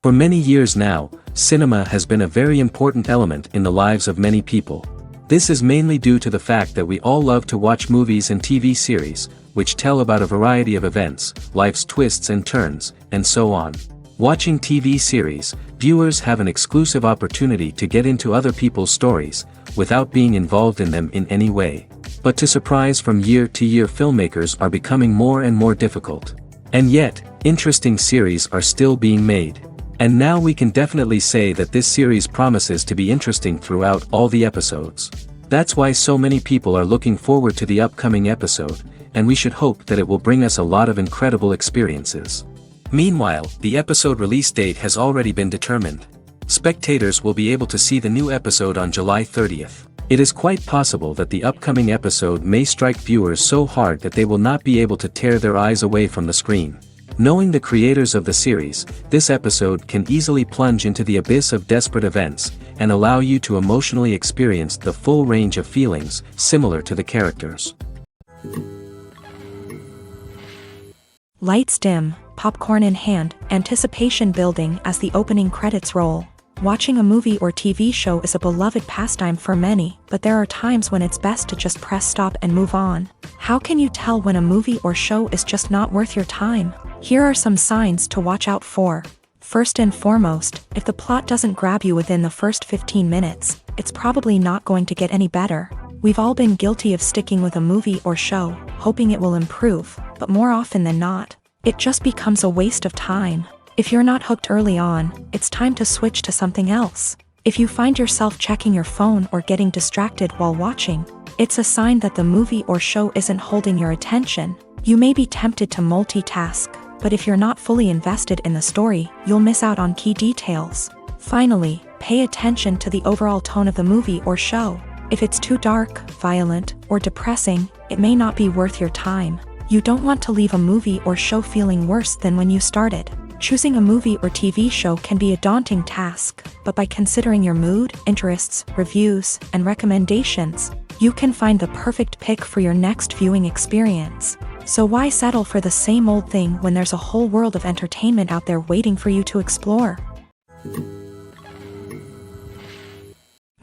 For many years now, cinema has been a very important element in the lives of many people. This is mainly due to the fact that we all love to watch movies and TV series, which tell about a variety of events, life's twists and turns, and so on. Watching TV series, viewers have an exclusive opportunity to get into other people's stories, without being involved in them in any way. But to surprise from year to year, filmmakers are becoming more and more difficult. And yet, interesting series are still being made. And now we can definitely say that this series promises to be interesting throughout all the episodes. That's why so many people are looking forward to the upcoming episode, and we should hope that it will bring us a lot of incredible experiences. Meanwhile, the episode release date has already been determined. Spectators will be able to see the new episode on July 30th. It is quite possible that the upcoming episode may strike viewers so hard that they will not be able to tear their eyes away from the screen. Knowing the creators of the series, this episode can easily plunge into the abyss of desperate events, and allow you to emotionally experience the full range of feelings, similar to the characters. Lights dim, popcorn in hand, anticipation building as the opening credits roll. Watching a movie or TV show is a beloved pastime for many, but there are times when it's best to just press stop and move on. How can you tell when a movie or show is just not worth your time? Here are some signs to watch out for. First and foremost, if the plot doesn't grab you within the first 15 minutes, it's probably not going to get any better. We've all been guilty of sticking with a movie or show, hoping it will improve, but more often than not, it just becomes a waste of time. If you're not hooked early on, it's time to switch to something else. If you find yourself checking your phone or getting distracted while watching, it's a sign that the movie or show isn't holding your attention. You may be tempted to multitask, but if you're not fully invested in the story, you'll miss out on key details. Finally, pay attention to the overall tone of the movie or show. If it's too dark, violent, or depressing, it may not be worth your time. You don't want to leave a movie or show feeling worse than when you started. Choosing a movie or TV show can be a daunting task, but by considering your mood, interests, reviews, and recommendations, you can find the perfect pick for your next viewing experience. So why settle for the same old thing when there's a whole world of entertainment out there waiting for you to explore?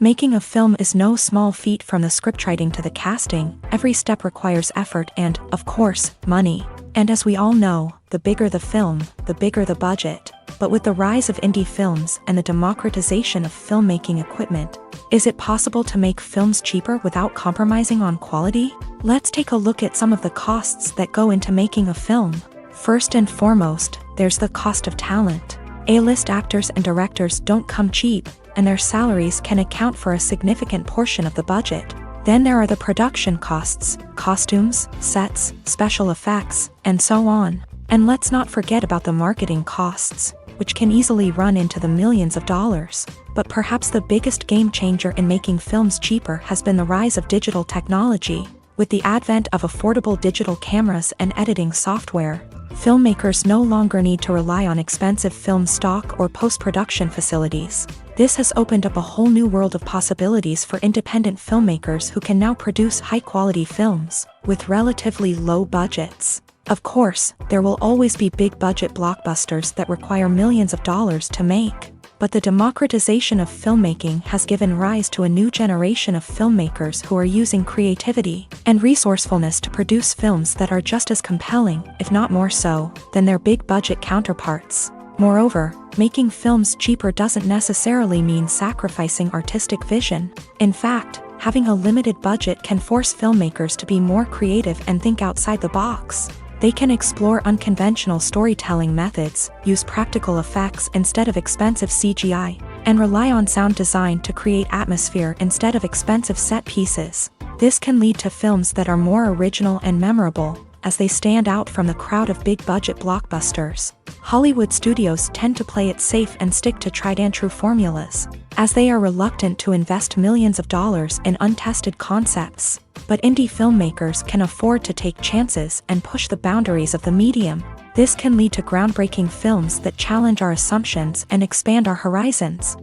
Making a film is no small feat. From the scriptwriting to the casting, every step requires effort and, of course, money. And as we all know, the bigger the film, the bigger the budget. But with the rise of indie films and the democratization of filmmaking equipment, is it possible to make films cheaper without compromising on quality? Let's take a look at some of the costs that go into making a film. First and foremost, there's the cost of talent. A-list actors and directors don't come cheap, and their salaries can account for a significant portion of the budget. Then there are the production costs, costumes, sets, special effects, and so on. And let's not forget about the marketing costs, which can easily run into the millions of dollars. But perhaps the biggest game changer in making films cheaper has been the rise of digital technology. With the advent of affordable digital cameras and editing software, filmmakers no longer need to rely on expensive film stock or post-production facilities. This has opened up a whole new world of possibilities for independent filmmakers who can now produce high-quality films with relatively low budgets. Of course, there will always be big-budget blockbusters that require millions of dollars to make. But the democratization of filmmaking has given rise to a new generation of filmmakers who are using creativity and resourcefulness to produce films that are just as compelling, if not more so, than their big-budget counterparts. Moreover, making films cheaper doesn't necessarily mean sacrificing artistic vision. In fact, having a limited budget can force filmmakers to be more creative and think outside the box. They can explore unconventional storytelling methods, use practical effects instead of expensive CGI, and rely on sound design to create atmosphere instead of expensive set pieces. This can lead to films that are more original and memorable, as they stand out from the crowd of big-budget blockbusters. Hollywood studios tend to play it safe and stick to tried-and-true formulas, as they are reluctant to invest millions of dollars in untested concepts. But indie filmmakers can afford to take chances and push the boundaries of the medium. This can lead to groundbreaking films that challenge our assumptions and expand our horizons.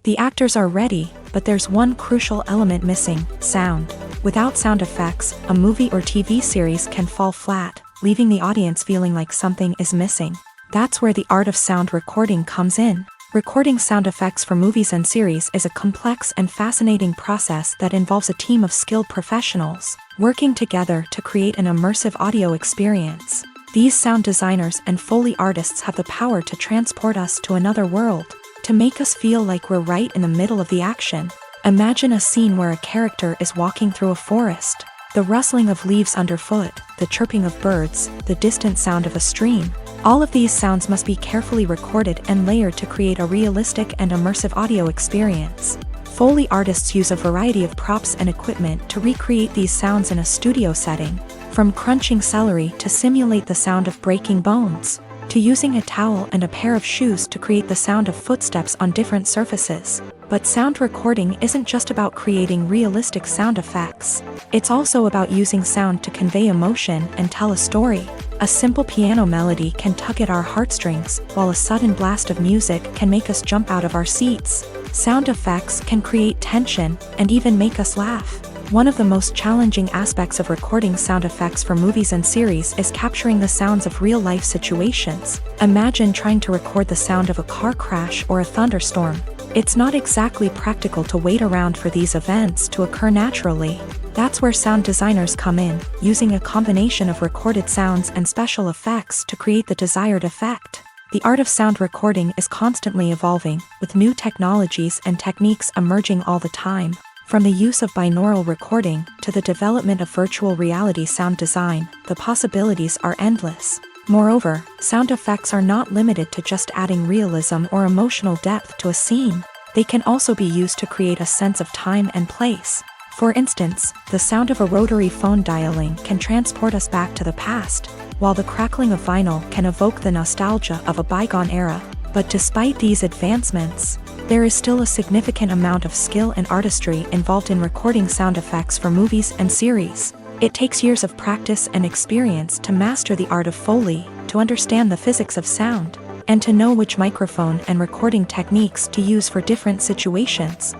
The actors are ready, but there's one crucial element missing: sound. Without sound effects, a movie or TV series can fall flat, leaving the audience feeling like something is missing. That's where the art of sound recording comes in. Recording sound effects for movies and series is a complex and fascinating process that involves a team of skilled professionals working together to create an immersive audio experience. These sound designers and Foley artists have the power to transport us to another world, to make us feel like we're right in the middle of the action. Imagine a scene where a character is walking through a forest. The rustling of leaves underfoot, the chirping of birds, the distant sound of a stream. All of these sounds must be carefully recorded and layered to create a realistic and immersive audio experience. Foley artists use a variety of props and equipment to recreate these sounds in a studio setting, from crunching celery to simulate the sound of breaking bones, to using a towel and a pair of shoes to create the sound of footsteps on different surfaces. But sound recording isn't just about creating realistic sound effects. It's also about using sound to convey emotion and tell a story. A simple piano melody can tug at our heartstrings, while a sudden blast of music can make us jump out of our seats. Sound effects can create tension and even make us laugh. One of the most challenging aspects of recording sound effects for movies and series is capturing the sounds of real-life situations. Imagine trying to record the sound of a car crash or a thunderstorm. It's not exactly practical to wait around for these events to occur naturally. That's where sound designers come in, using a combination of recorded sounds and special effects to create the desired effect. The art of sound recording is constantly evolving, with new technologies and techniques emerging all the time. From the use of binaural recording to the development of virtual reality sound design, the possibilities are endless. Moreover, sound effects are not limited to just adding realism or emotional depth to a scene. They can also be used to create a sense of time and place. For instance, the sound of a rotary phone dialing can transport us back to the past, while the crackling of vinyl can evoke the nostalgia of a bygone era. But despite these advancements, there is still a significant amount of skill and artistry involved in recording sound effects for movies and series. It takes years of practice and experience to master the art of Foley, to understand the physics of sound, and to know which microphone and recording techniques to use for different situations.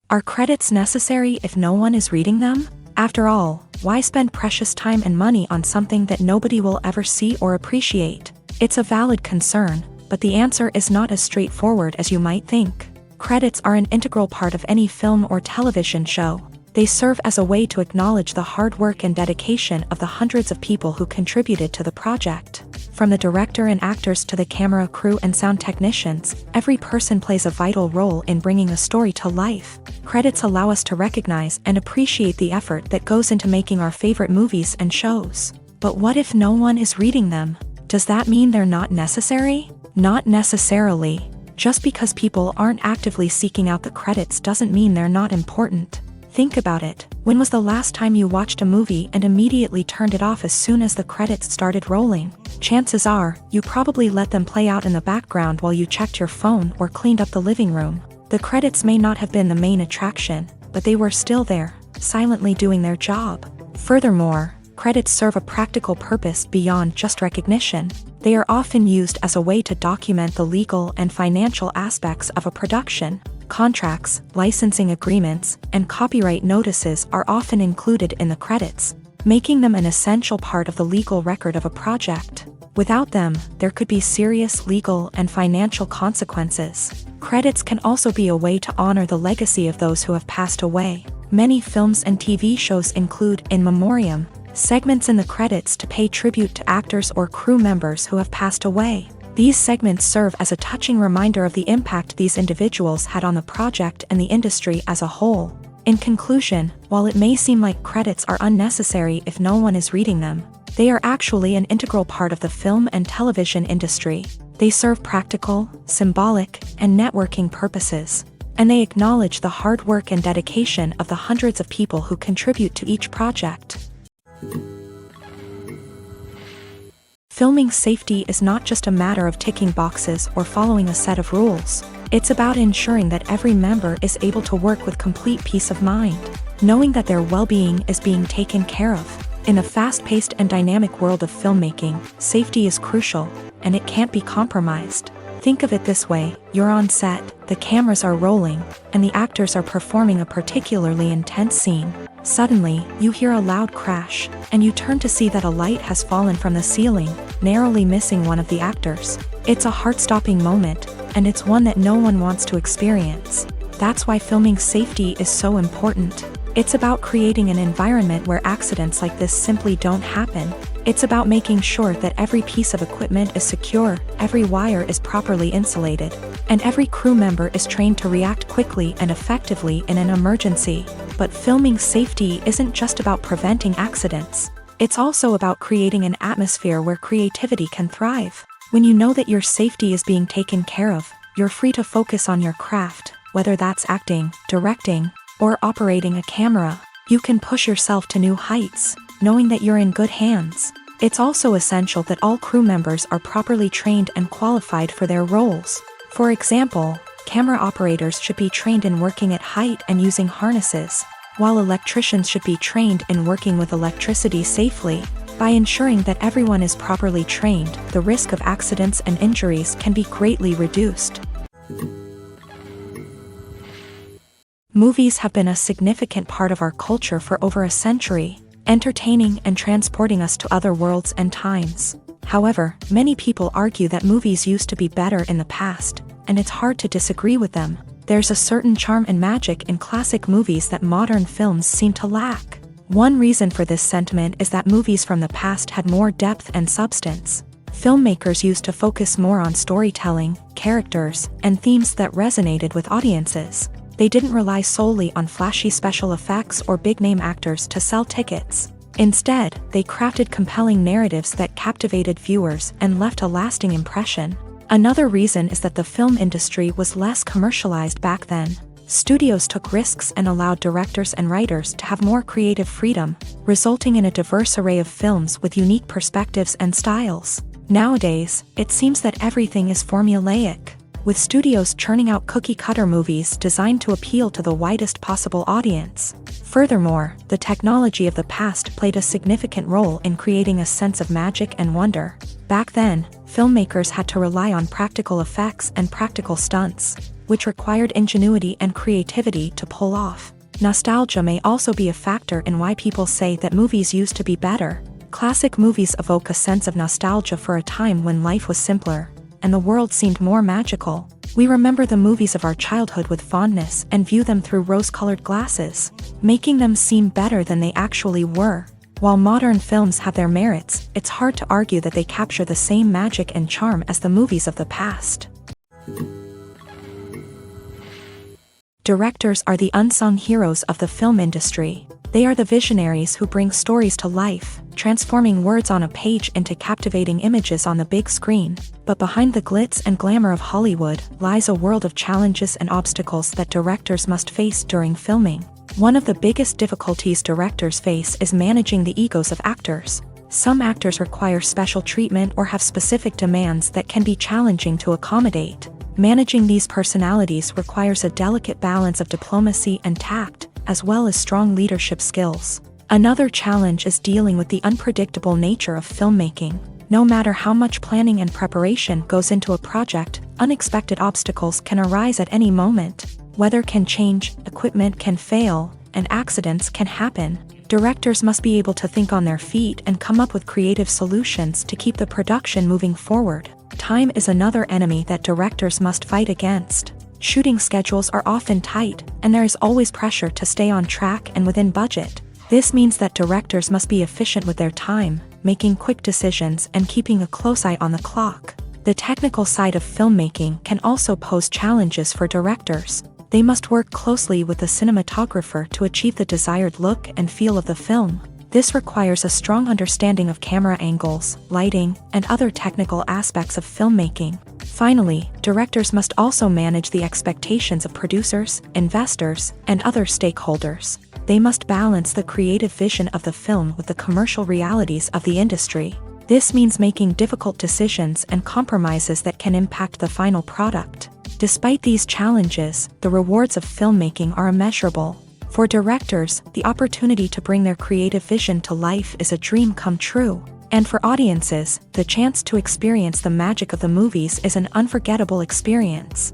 Are credits necessary if no one is reading them? After all, why spend precious time and money on something that nobody will ever see or appreciate? It's a valid concern, but the answer is not as straightforward as you might think. Credits are an integral part of any film or television show. They serve as a way to acknowledge the hard work and dedication of the hundreds of people who contributed to the project. From the director and actors to the camera crew and sound technicians, every person plays a vital role in bringing a story to life. Credits allow us to recognize and appreciate the effort that goes into making our favorite movies and shows. But what if no one is reading them? Does that mean they're not necessary? Not necessarily. Just because people aren't actively seeking out the credits doesn't mean they're not important. Think about it. When was the last time you watched a movie and immediately turned it off as soon as the credits started rolling? Chances are, you probably let them play out in the background while you checked your phone or cleaned up the living room. The credits may not have been the main attraction, but they were still there, silently doing their job. Furthermore, credits serve a practical purpose beyond just recognition. They are often used as a way to document the legal and financial aspects of a production. Contracts, licensing agreements, and copyright notices are often included in the credits, making them an essential part of the legal record of a project. Without them, there could be serious legal and financial consequences. Credits can also be a way to honor the legacy of those who have passed away. Many films and TV shows include in memoriam Segments in the credits to pay tribute to actors or crew members who have passed away. These segments serve as a touching reminder of the impact these individuals had on the project and the industry as a whole. In conclusion, while it may seem like credits are unnecessary if no one is reading them, they are actually an integral part of the film and television industry. They serve practical, symbolic, and networking purposes, and they acknowledge the hard work and dedication of the hundreds of people who contribute to each project. Filming safety is not just a matter of ticking boxes or following a set of rules. It's about ensuring that every member is able to work with complete peace of mind, knowing that their well-being is being taken care of. In a fast-paced and dynamic world of filmmaking, safety is crucial, and it can't be compromised. Think of it this way: you're on set, the cameras are rolling, and the actors are performing a particularly intense scene. Suddenly, you hear a loud crash, and you turn to see that a light has fallen from the ceiling, narrowly missing one of the actors. It's a heart-stopping moment, and it's one that no one wants to experience. That's why filming safety is so important. It's about creating an environment where accidents like this simply don't happen. It's about making sure that every piece of equipment is secure, every wire is properly insulated, and every crew member is trained to react quickly and effectively in an emergency. But filming safety isn't just about preventing accidents. It's also about creating an atmosphere where creativity can thrive. When you know that your safety is being taken care of, you're free to focus on your craft, whether that's acting, directing, or operating a camera. You can push yourself to new heights, knowing that you're in good hands. It's also essential that all crew members are properly trained and qualified for their roles. For example, camera operators should be trained in working at height and using harnesses, while electricians should be trained in working with electricity safely. By ensuring that everyone is properly trained, the risk of accidents and injuries can be greatly reduced. Movies have been a significant part of our culture for over a century, entertaining and transporting us to other worlds and times. However, many people argue that movies used to be better in the past, and it's hard to disagree with them. There's a certain charm and magic in classic movies that modern films seem to lack. One reason for this sentiment is that movies from the past had more depth and substance. Filmmakers used to focus more on storytelling, characters, and themes that resonated with audiences. They didn't rely solely on flashy special effects or big-name actors to sell tickets. Instead, they crafted compelling narratives that captivated viewers and left a lasting impression. Another reason is that the film industry was less commercialized back then. Studios took risks and allowed directors and writers to have more creative freedom, resulting in a diverse array of films with unique perspectives and styles. Nowadays, it seems that everything is formulaic, with studios churning out cookie-cutter movies designed to appeal to the widest possible audience. Furthermore, the technology of the past played a significant role in creating a sense of magic and wonder. Back then, filmmakers had to rely on practical effects and practical stunts, which required ingenuity and creativity to pull off. Nostalgia may also be a factor in why people say that movies used to be better. Classic movies evoke a sense of nostalgia for a time when life was simpler, and the world seemed more magical. We remember the movies of our childhood with fondness and view them through rose-colored glasses, making them seem better than they actually were. While modern films have their merits, it's hard to argue that they capture the same magic and charm as the movies of the past. Directors are the unsung heroes of the film industry. They are the visionaries who bring stories to life, transforming words on a page into captivating images on the big screen. But behind the glitz and glamour of Hollywood lies a world of challenges and obstacles that directors must face during filming. One of the biggest difficulties directors face is managing the egos of actors. Some actors require special treatment or have specific demands that can be challenging to accommodate. Managing these personalities requires a delicate balance of diplomacy and tact, as well as strong leadership skills. Another challenge is dealing with the unpredictable nature of filmmaking. No matter how much planning and preparation goes into a project, unexpected obstacles can arise at any moment. Weather can change, equipment can fail, and accidents can happen. Directors must be able to think on their feet and come up with creative solutions to keep the production moving forward. Time is another enemy that directors must fight against. Shooting schedules are often tight, and there is always pressure to stay on track and within budget. This means that directors must be efficient with their time, making quick decisions and keeping a close eye on the clock. The technical side of filmmaking can also pose challenges for directors. They must work closely with the cinematographer to achieve the desired look and feel of the film. This requires a strong understanding of camera angles, lighting, and other technical aspects of filmmaking. Finally, directors must also manage the expectations of producers, investors, and other stakeholders. They must balance the creative vision of the film with the commercial realities of the industry. This means making difficult decisions and compromises that can impact the final product. Despite these challenges, the rewards of filmmaking are immeasurable. For directors, the opportunity to bring their creative vision to life is a dream come true. And for audiences, the chance to experience the magic of the movies is an unforgettable experience.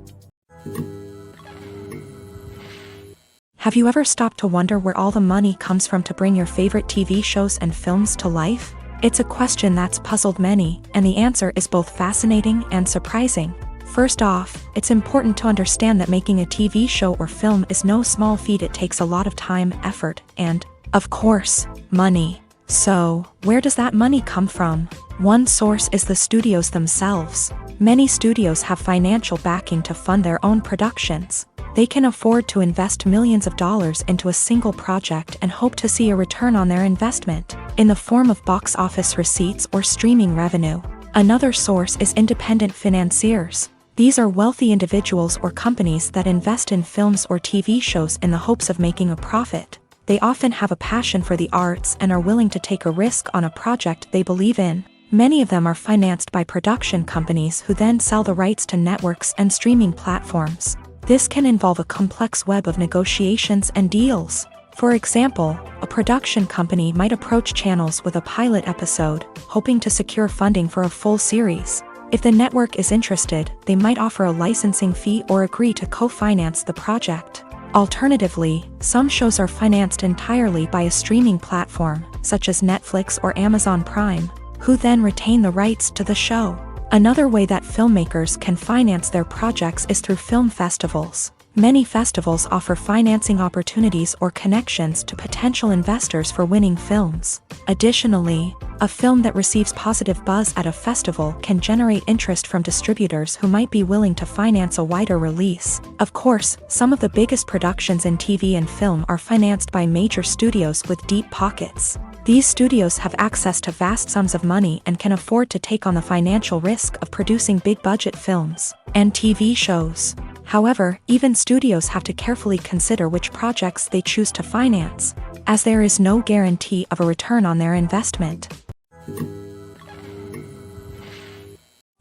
Have you ever stopped to wonder where all the money comes from to bring your favorite TV shows and films to life? It's a question that's puzzled many, and the answer is both fascinating and surprising. First off, it's important to understand that making a TV show or film is no small feat. It takes a lot of time, effort, and, of course, money. So, where does that money come from? One source is the studios themselves. Many studios have financial backing to fund their own productions. They can afford to invest millions of dollars into a single project and hope to see a return on their investment, in the form of box office receipts or streaming revenue. Another source is independent financiers. These are wealthy individuals or companies that invest in films or TV shows in the hopes of making a profit. They often have a passion for the arts and are willing to take a risk on a project they believe in. Many of them are financed by production companies who then sell the rights to networks and streaming platforms. This can involve a complex web of negotiations and deals. For example, a production company might approach channels with a pilot episode, hoping to secure funding for a full series. If the network is interested, they might offer a licensing fee or agree to co-finance the project. Alternatively, some shows are financed entirely by a streaming platform, such as Netflix or Amazon Prime, who then retain the rights to the show. Another way that filmmakers can finance their projects is through film festivals. Many festivals offer financing opportunities or connections to potential investors for winning films. Additionally, a film that receives positive buzz at a festival can generate interest from distributors who might be willing to finance a wider release. Of course, some of the biggest productions in TV and film are financed by major studios with deep pockets. These studios have access to vast sums of money and can afford to take on the financial risk of producing big-budget films and TV shows. However, even studios have to carefully consider which projects they choose to finance, as there is no guarantee of a return on their investment.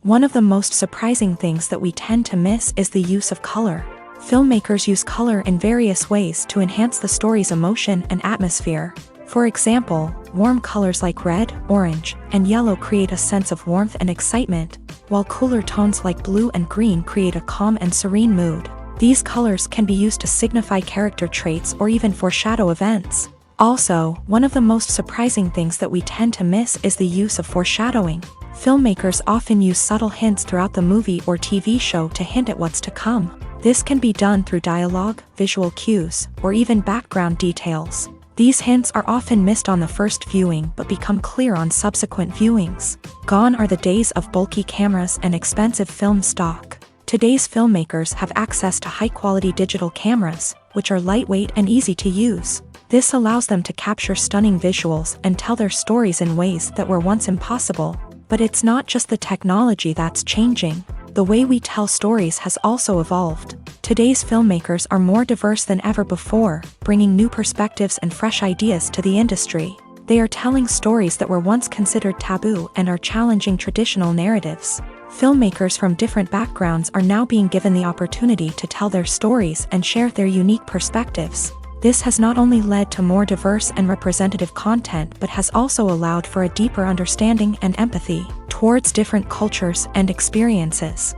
One of the most surprising things that we tend to miss is the use of color. Filmmakers use color in various ways to enhance the story's emotion and atmosphere. For example, warm colors like red, orange, and yellow create a sense of warmth and excitement, while cooler tones like blue and green create a calm and serene mood. These colors can be used to signify character traits or even foreshadow events. Also, one of the most surprising things that we tend to miss is the use of foreshadowing. Filmmakers often use subtle hints throughout the movie or TV show to hint at what's to come. This can be done through dialogue, visual cues, or even background details. These hints are often missed on the first viewing but become clear on subsequent viewings. Gone are the days of bulky cameras and expensive film stock. Today's filmmakers have access to high-quality digital cameras, which are lightweight and easy to use. This allows them to capture stunning visuals and tell their stories in ways that were once impossible. But it's not just the technology that's changing. The way we tell stories has also evolved. Today's filmmakers are more diverse than ever before, bringing new perspectives and fresh ideas to the industry. They are telling stories that were once considered taboo and are challenging traditional narratives. Filmmakers from different backgrounds are now being given the opportunity to tell their stories and share their unique perspectives. This has not only led to more diverse and representative content but has also allowed for a deeper understanding and empathy towards different cultures and experiences.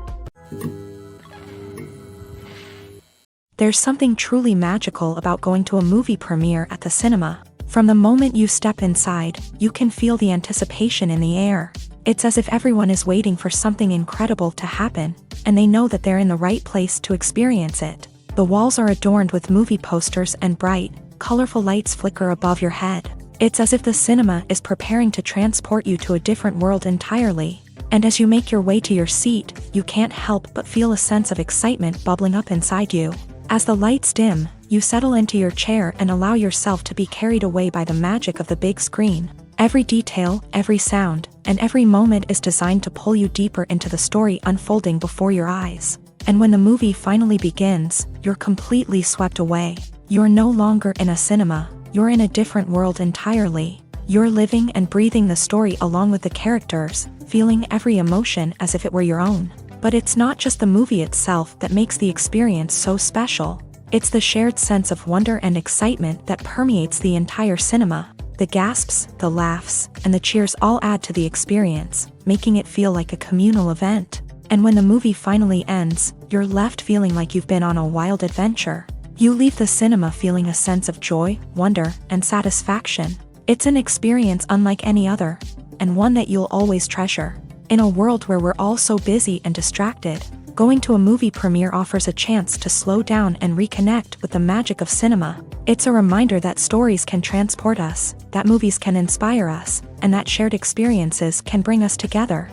There's something truly magical about going to a movie premiere at the cinema. From the moment you step inside, you can feel the anticipation in the air. It's as if everyone is waiting for something incredible to happen, and they know that they're in the right place to experience it. The walls are adorned with movie posters and bright, colorful lights flicker above your head. It's as if the cinema is preparing to transport you to a different world entirely. And as you make your way to your seat, you can't help but feel a sense of excitement bubbling up inside you. As the lights dim, you settle into your chair and allow yourself to be carried away by the magic of the big screen. Every detail, every sound, and every moment is designed to pull you deeper into the story unfolding before your eyes. And when the movie finally begins, you're completely swept away. You're no longer in a cinema, you're in a different world entirely. You're living and breathing the story along with the characters, feeling every emotion as if it were your own. But it's not just the movie itself that makes the experience so special. It's the shared sense of wonder and excitement that permeates the entire cinema. The gasps, the laughs, and the cheers all add to the experience, making it feel like a communal event. And when the movie finally ends, you're left feeling like you've been on a wild adventure. You leave the cinema feeling a sense of joy, wonder, and satisfaction. It's an experience unlike any other, and one that you'll always treasure. In a world where we're all so busy and distracted, going to a movie premiere offers a chance to slow down and reconnect with the magic of cinema. It's a reminder that stories can transport us, that movies can inspire us, and that shared experiences can bring us together.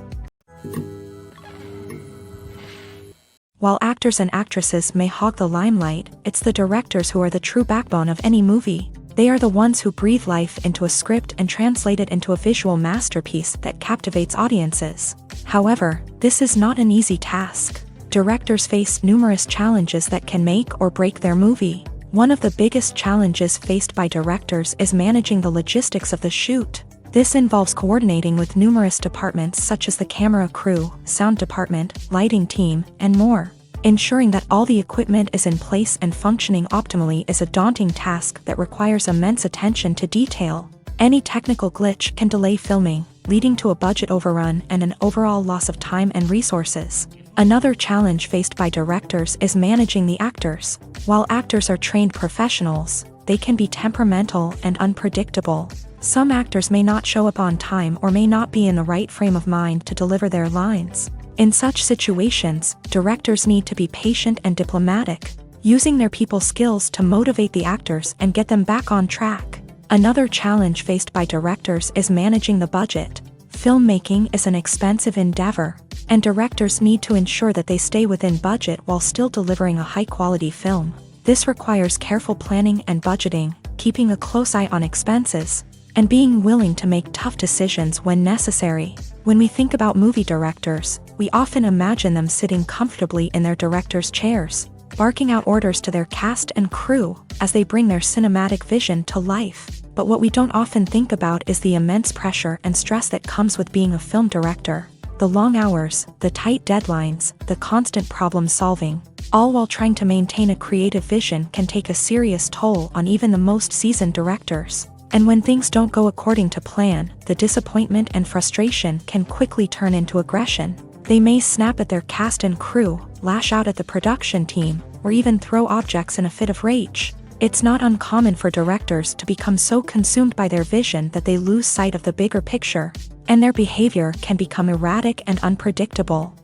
While actors and actresses may hog the limelight, it's the directors who are the true backbone of any movie. They are the ones who breathe life into a script and translate it into a visual masterpiece that captivates audiences. However, this is not an easy task. Directors face numerous challenges that can make or break their movie. One of the biggest challenges faced by directors is managing the logistics of the shoot. This involves coordinating with numerous departments such as the camera crew, sound department, lighting team, and more. Ensuring that all the equipment is in place and functioning optimally is a daunting task that requires immense attention to detail. Any technical glitch can delay filming, leading to a budget overrun and an overall loss of time and resources. Another challenge faced by directors is managing the actors. While actors are trained professionals, they can be temperamental and unpredictable. Some actors may not show up on time or may not be in the right frame of mind to deliver their lines. In such situations, directors need to be patient and diplomatic, using their people skills to motivate the actors and get them back on track. Another challenge faced by directors is managing the budget. Filmmaking is an expensive endeavor, and directors need to ensure that they stay within budget while still delivering a high-quality film. This requires careful planning and budgeting, keeping a close eye on expenses, and being willing to make tough decisions when necessary. When we think about movie directors, we often imagine them sitting comfortably in their director's chairs, barking out orders to their cast and crew as they bring their cinematic vision to life. But what we don't often think about is the immense pressure and stress that comes with being a film director. The long hours, the tight deadlines, the constant problem solving, all while trying to maintain a creative vision can take a serious toll on even the most seasoned directors. And when things don't go according to plan, the disappointment and frustration can quickly turn into aggression. They may snap at their cast and crew, lash out at the production team, or even throw objects in a fit of rage. It's not uncommon for directors to become so consumed by their vision that they lose sight of the bigger picture, and their behavior can become erratic and unpredictable.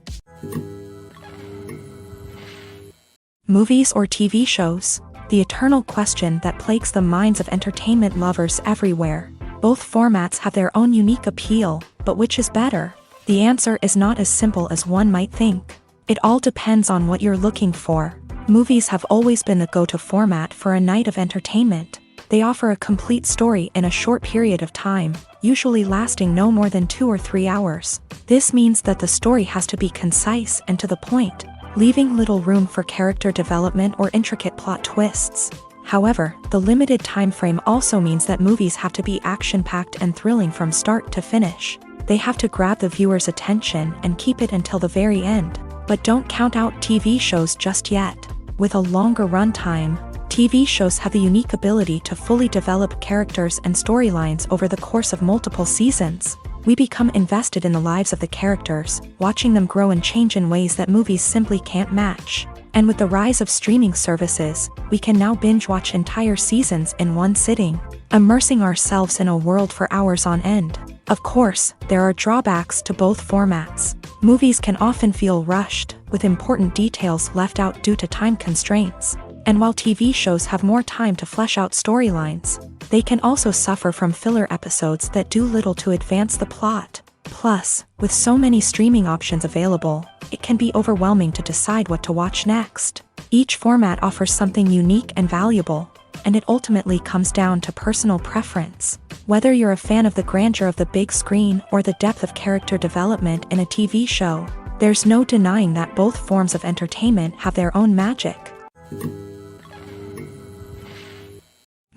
Movies or TV shows? The eternal question that plagues the minds of entertainment lovers everywhere. Both formats have their own unique appeal, but which is better? The answer is not as simple as one might think. It all depends on what you're looking for. Movies have always been the go-to format for a night of entertainment. They offer a complete story in a short period of time, usually lasting no more than 2 or 3 hours. This means that the story has to be concise and to the point, leaving little room for character development or intricate plot twists. However, the limited time frame also means that movies have to be action-packed and thrilling from start to finish. They have to grab the viewer's attention and keep it until the very end. But don't count out TV shows just yet. With a longer runtime, TV shows have the unique ability to fully develop characters and storylines over the course of multiple seasons. We become invested in the lives of the characters, watching them grow and change in ways that movies simply can't match. And with the rise of streaming services, we can now binge-watch entire seasons in one sitting, immersing ourselves in a world for hours on end. Of course, there are drawbacks to both formats. Movies can often feel rushed, with important details left out due to time constraints. And while TV shows have more time to flesh out storylines, they can also suffer from filler episodes that do little to advance the plot. Plus, with so many streaming options available, it can be overwhelming to decide what to watch next. Each format offers something unique and valuable, and it ultimately comes down to personal preference. Whether you're a fan of the grandeur of the big screen or the depth of character development in a TV show, there's no denying that both forms of entertainment have their own magic.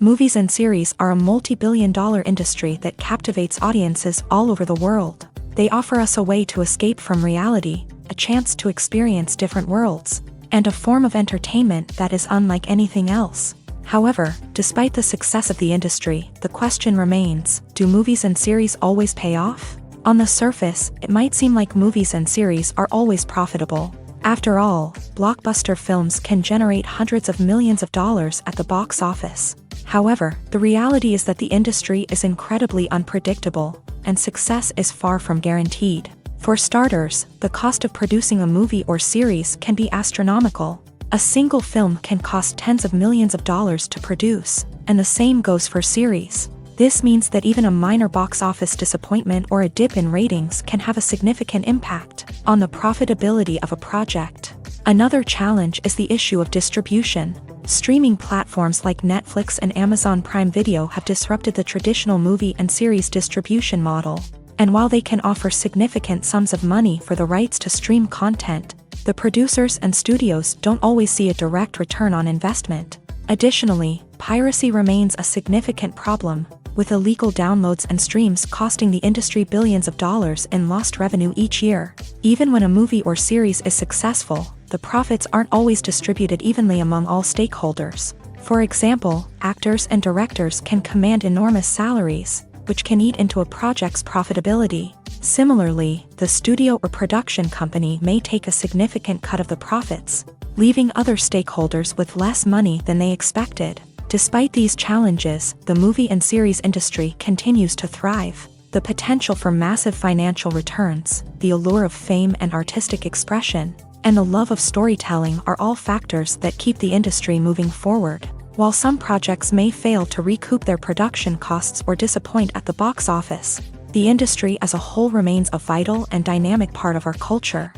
Movies and series are a multi-billion-dollar industry that captivates audiences all over the world. They offer us a way to escape from reality, a chance to experience different worlds, and a form of entertainment that is unlike anything else. However, despite the success of the industry, the question remains, do movies and series always pay off? On the surface, it might seem like movies and series are always profitable. After all, blockbuster films can generate hundreds of millions of dollars at the box office. However, the reality is that the industry is incredibly unpredictable, and success is far from guaranteed. For starters, the cost of producing a movie or series can be astronomical. A single film can cost tens of millions of dollars to produce, and the same goes for series. This means that even a minor box office disappointment or a dip in ratings can have a significant impact on the profitability of a project. Another challenge is the issue of distribution. Streaming platforms like Netflix and Amazon Prime Video have disrupted the traditional movie and series distribution model. And while they can offer significant sums of money for the rights to stream content, the producers and studios don't always see a direct return on investment. Additionally, piracy remains a significant problem, with illegal downloads and streams costing the industry billions of dollars in lost revenue each year. Even when a movie or series is successful, the profits aren't always distributed evenly among all stakeholders. For example, actors and directors can command enormous salaries, which can eat into a project's profitability. Similarly, the studio or production company may take a significant cut of the profits, leaving other stakeholders with less money than they expected. Despite these challenges, the movie and series industry continues to thrive. The potential for massive financial returns, the allure of fame and artistic expression, and the love of storytelling are all factors that keep the industry moving forward. While some projects may fail to recoup their production costs or disappoint at the box office, the industry as a whole remains a vital and dynamic part of our culture.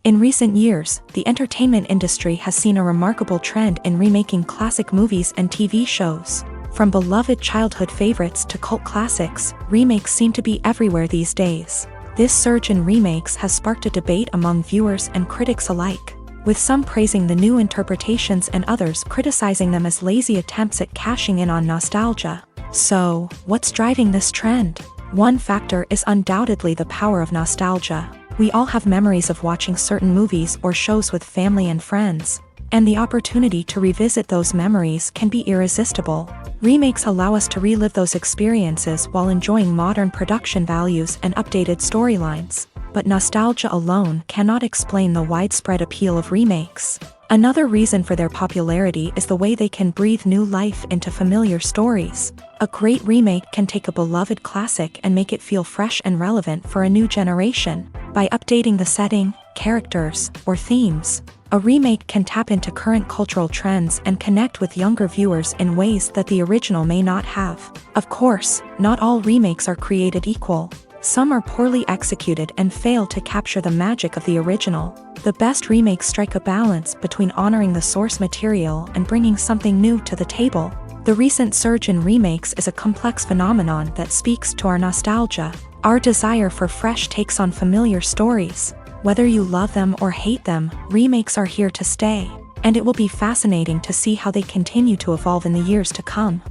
In recent years, the entertainment industry has seen a remarkable trend in remaking classic movies and TV shows. From beloved childhood favorites to cult classics, remakes seem to be everywhere these days. This surge in remakes has sparked a debate among viewers and critics alike, with some praising the new interpretations and others criticizing them as lazy attempts at cashing in on nostalgia. So, what's driving this trend? One factor is undoubtedly the power of nostalgia. We all have memories of watching certain movies or shows with family and friends, and the opportunity to revisit those memories can be irresistible. Remakes allow us to relive those experiences while enjoying modern production values and updated storylines. But nostalgia alone cannot explain the widespread appeal of remakes. Another reason for their popularity is the way they can breathe new life into familiar stories. A great remake can take a beloved classic and make it feel fresh and relevant for a new generation. By updating the setting, characters, or themes, a remake can tap into current cultural trends and connect with younger viewers in ways that the original may not have. Of course, not all remakes are created equal. Some are poorly executed and fail to capture the magic of the original. The best remakes strike a balance between honoring the source material and bringing something new to the table. The recent surge in remakes is a complex phenomenon that speaks to our nostalgia, our desire for fresh takes on familiar stories. Whether you love them or hate them, remakes are here to stay, and it will be fascinating to see how they continue to evolve in the years to come.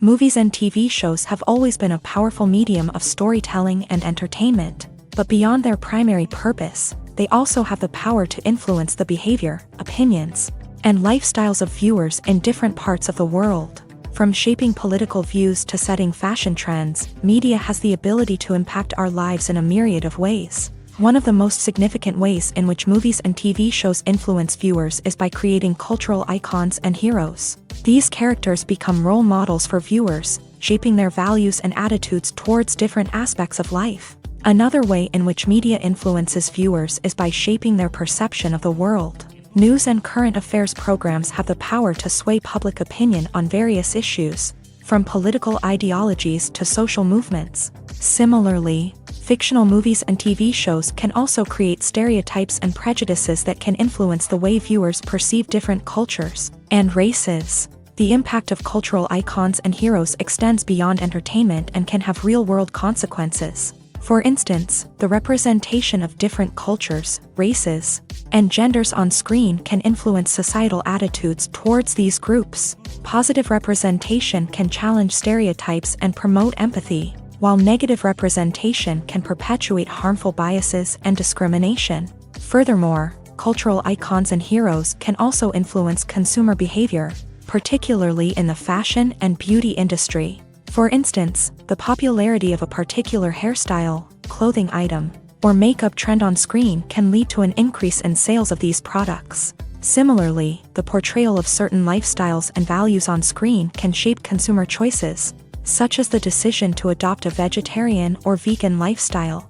Movies and TV shows have always been a powerful medium of storytelling and entertainment, but beyond their primary purpose, they also have the power to influence the behavior, opinions, and lifestyles of viewers in different parts of the world. From shaping political views to setting fashion trends, media has the ability to impact our lives in a myriad of ways. One of the most significant ways in which movies and TV shows influence viewers is by creating cultural icons and heroes. These characters become role models for viewers, shaping their values and attitudes towards different aspects of life. Another way in which media influences viewers is by shaping their perception of the world. News and current affairs programs have the power to sway public opinion on various issues, from political ideologies to social movements. Similarly, fictional movies and TV shows can also create stereotypes and prejudices that can influence the way viewers perceive different cultures and races. The impact of cultural icons and heroes extends beyond entertainment and can have real-world consequences. For instance, the representation of different cultures, races, and genders on screen can influence societal attitudes towards these groups. Positive representation can challenge stereotypes and promote empathy, while negative representation can perpetuate harmful biases and discrimination. Furthermore, cultural icons and heroes can also influence consumer behavior, particularly in the fashion and beauty industry. For instance, the popularity of a particular hairstyle, clothing item, or makeup trend on screen can lead to an increase in sales of these products. Similarly, the portrayal of certain lifestyles and values on screen can shape consumer choices, such as the decision to adopt a vegetarian or vegan lifestyle.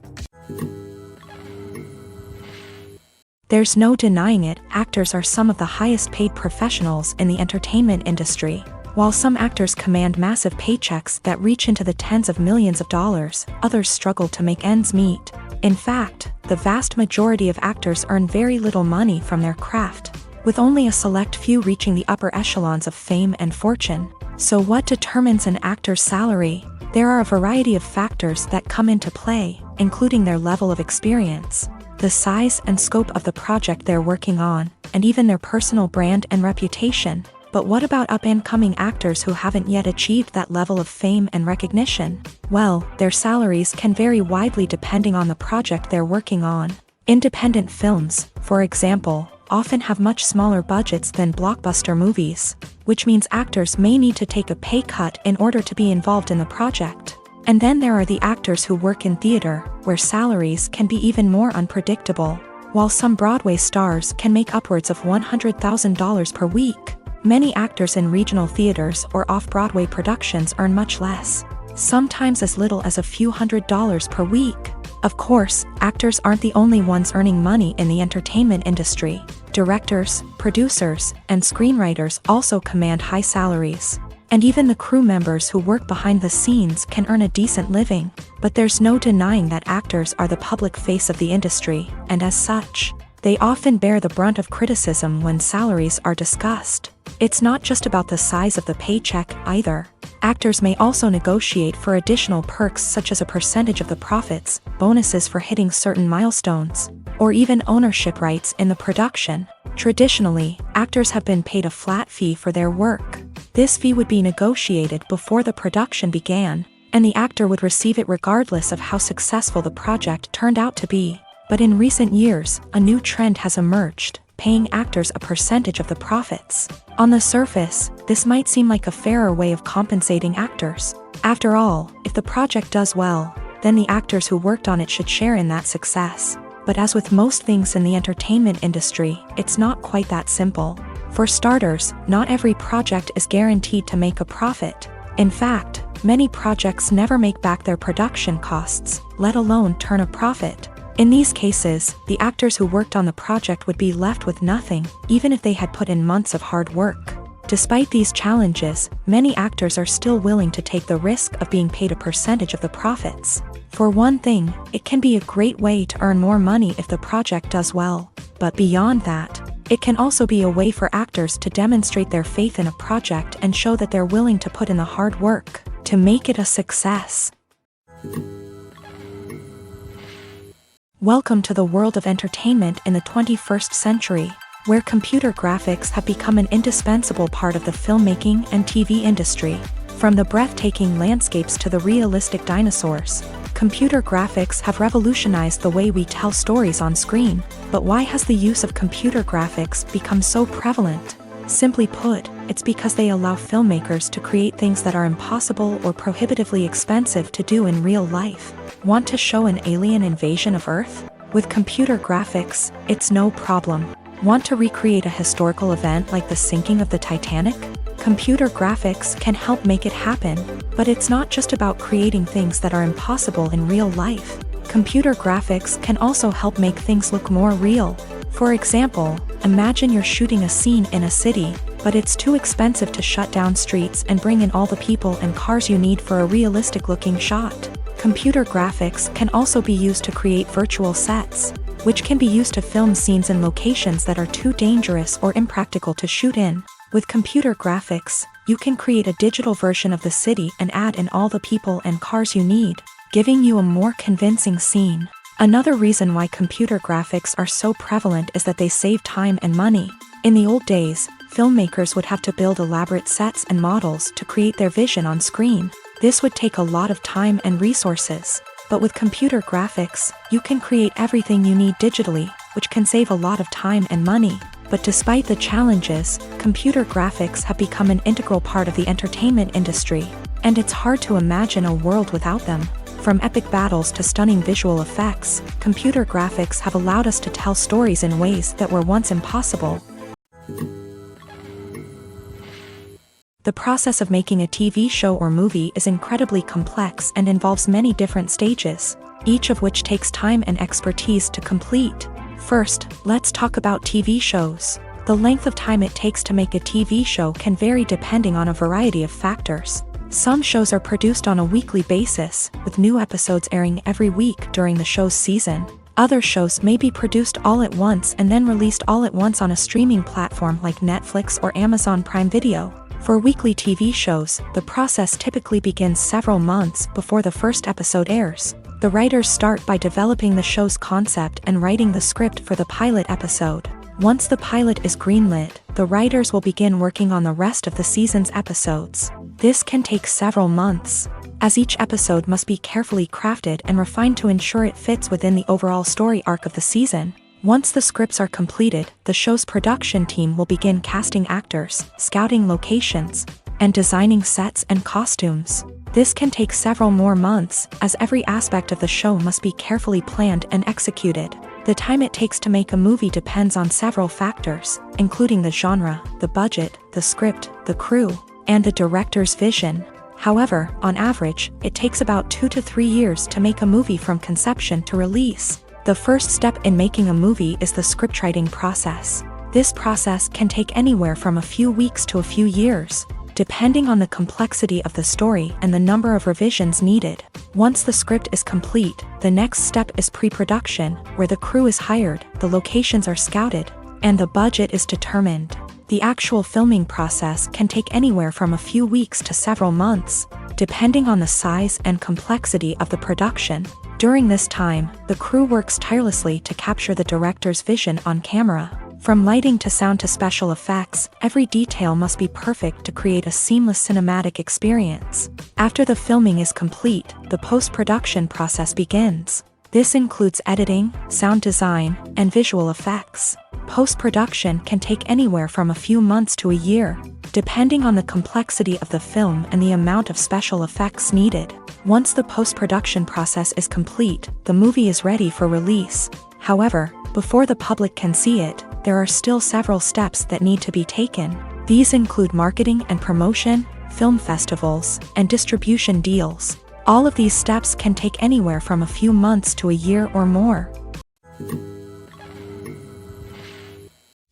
There's no denying it, actors are some of the highest paid professionals in the entertainment industry. While some actors command massive paychecks that reach into the tens of millions of dollars, others struggle to make ends meet. In fact, the vast majority of actors earn very little money from their craft, with only a select few reaching the upper echelons of fame and fortune. So what determines an actor's salary? There are a variety of factors that come into play, including their level of experience, the size and scope of the project they're working on, and even their personal brand and reputation. But what about up-and-coming actors who haven't yet achieved that level of fame and recognition? Well, their salaries can vary widely depending on the project they're working on. Independent films, for example, often have much smaller budgets than blockbuster movies, which means actors may need to take a pay cut in order to be involved in the project. And then there are the actors who work in theater, where salaries can be even more unpredictable. While some Broadway stars can make upwards of $100,000 per week, many actors in regional theaters or off-Broadway productions earn much less, sometimes as little as a few $100s per week. Of course, actors aren't the only ones earning money in the entertainment industry. Directors, producers, and screenwriters also command high salaries. And even the crew members who work behind the scenes can earn a decent living. But there's no denying that actors are the public face of the industry, and as such, they often bear the brunt of criticism when salaries are discussed. It's not just about the size of the paycheck, either. Actors may also negotiate for additional perks such as a percentage of the profits, bonuses for hitting certain milestones, or even ownership rights in the production. Traditionally, actors have been paid a flat fee for their work. This fee would be negotiated before the production began, and the actor would receive it regardless of how successful the project turned out to be. But in recent years, a new trend has emerged, paying actors a percentage of the profits. On the surface, this might seem like a fairer way of compensating actors. After all, if the project does well, then the actors who worked on it should share in that success. But as with most things in the entertainment industry, it's not quite that simple. For starters, not every project is guaranteed to make a profit. In fact, many projects never make back their production costs, let alone turn a profit. In these cases, the actors who worked on the project would be left with nothing, even if they had put in months of hard work. Despite these challenges, many actors are still willing to take the risk of being paid a percentage of the profits. For one thing, it can be a great way to earn more money if the project does well. But beyond that, it can also be a way for actors to demonstrate their faith in a project and show that they're willing to put in the hard work to make it a success. Welcome to the world of entertainment in the 21st century, where computer graphics have become an indispensable part of the filmmaking and TV industry. From the breathtaking landscapes to the realistic dinosaurs, computer graphics have revolutionized the way we tell stories on screen. But why has the use of computer graphics become so prevalent? Simply put, it's because they allow filmmakers to create things that are impossible or prohibitively expensive to do in real life. Want to show an alien invasion of Earth? With computer graphics, it's no problem. Want to recreate a historical event like the sinking of the Titanic? Computer graphics can help make it happen. But it's not just about creating things that are impossible in real life. Computer graphics can also help make things look more real. For example, imagine you're shooting a scene in a city, but it's too expensive to shut down streets and bring in all the people and cars you need for a realistic-looking shot. Computer graphics can also be used to create virtual sets, which can be used to film scenes in locations that are too dangerous or impractical to shoot in. With computer graphics, you can create a digital version of the city and add in all the people and cars you need, giving you a more convincing scene. Another reason why computer graphics are so prevalent is that they save time and money. In the old days, filmmakers would have to build elaborate sets and models to create their vision on screen. This would take a lot of time and resources. But with computer graphics, you can create everything you need digitally, which can save a lot of time and money. But despite the challenges, computer graphics have become an integral part of the entertainment industry, and it's hard to imagine a world without them. From epic battles to stunning visual effects, computer graphics have allowed us to tell stories in ways that were once impossible. The process of making a TV show or movie is incredibly complex and involves many different stages, each of which takes time and expertise to complete. First, let's talk about TV shows. The length of time it takes to make a TV show can vary depending on a variety of factors. Some shows are produced on a weekly basis, with new episodes airing every week during the show's season. Other shows may be produced all at once and then released all at once on a streaming platform like Netflix or Amazon Prime Video. For weekly TV shows, the process typically begins several months before the first episode airs. The writers start by developing the show's concept and writing the script for the pilot episode. Once the pilot is greenlit, the writers will begin working on the rest of the season's episodes. This can take several months, as each episode must be carefully crafted and refined to ensure it fits within the overall story arc of the season. Once the scripts are completed, the show's production team will begin casting actors, scouting locations, and designing sets and costumes. This can take several more months, as every aspect of the show must be carefully planned and executed. The time it takes to make a movie depends on several factors, including the genre, the budget, the script, the crew, and the director's vision. However, on average, it takes about 2 to 3 years to make a movie from conception to release. The first step in making a movie is the scriptwriting process. This process can take anywhere from a few weeks to a few years, depending on the complexity of the story and the number of revisions needed. Once the script is complete, the next step is pre-production, where the crew is hired, the locations are scouted, and the budget is determined. The actual filming process can take anywhere from a few weeks to several months, depending on the size and complexity of the production. During this time, the crew works tirelessly to capture the director's vision on camera. From lighting to sound to special effects, every detail must be perfect to create a seamless cinematic experience. After the filming is complete, the post-production process begins. This includes editing, sound design, and visual effects. Post-production can take anywhere from a few months to a year, depending on the complexity of the film and the amount of special effects needed. Once the post-production process is complete, the movie is ready for release. However, before the public can see it, there are still several steps that need to be taken. These include marketing and promotion, film festivals, and distribution deals. All of these steps can take anywhere from a few months to a year or more.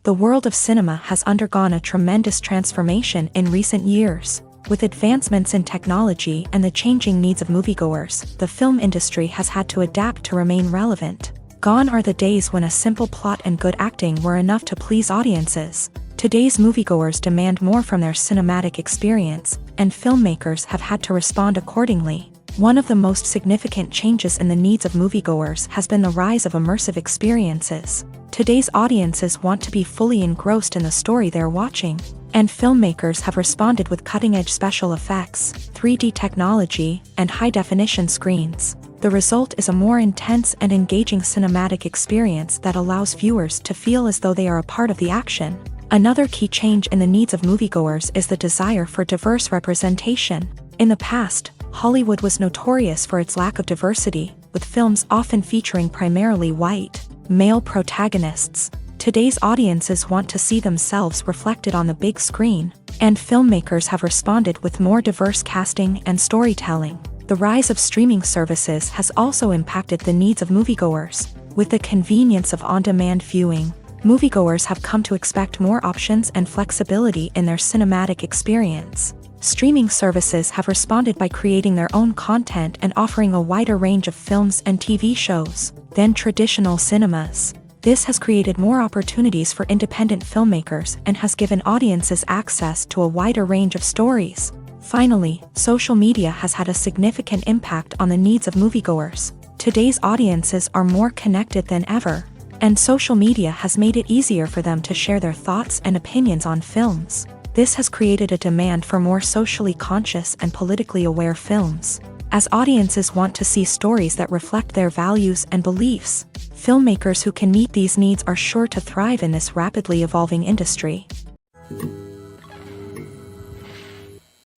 The world of cinema has undergone a tremendous transformation in recent years. With advancements in technology and the changing needs of moviegoers, the film industry has had to adapt to remain relevant. Gone are the days when a simple plot and good acting were enough to please audiences. Today's moviegoers demand more from their cinematic experience, and filmmakers have had to respond accordingly. One of the most significant changes in the needs of moviegoers has been the rise of immersive experiences. Today's audiences want to be fully engrossed in the story they're watching, and filmmakers have responded with cutting-edge special effects, 3D technology, and high-definition screens. The result is a more intense and engaging cinematic experience that allows viewers to feel as though they are a part of the action. Another key change in the needs of moviegoers is the desire for diverse representation. In the past, Hollywood was notorious for its lack of diversity, with films often featuring primarily white, male protagonists. Today's audiences want to see themselves reflected on the big screen, and filmmakers have responded with more diverse casting and storytelling. The rise of streaming services has also impacted the needs of moviegoers. With the convenience of on-demand viewing, moviegoers have come to expect more options and flexibility in their cinematic experience. Streaming services have responded by creating their own content and offering a wider range of films and TV shows than traditional cinemas. This has created more opportunities for independent filmmakers and has given audiences access to a wider range of stories. Finally, social media has had a significant impact on the needs of moviegoers. Today's audiences are more connected than ever, and social media has made it easier for them to share their thoughts and opinions on films. This has created a demand for more socially conscious and politically aware films. As audiences want to see stories that reflect their values and beliefs, filmmakers who can meet these needs are sure to thrive in this rapidly evolving industry.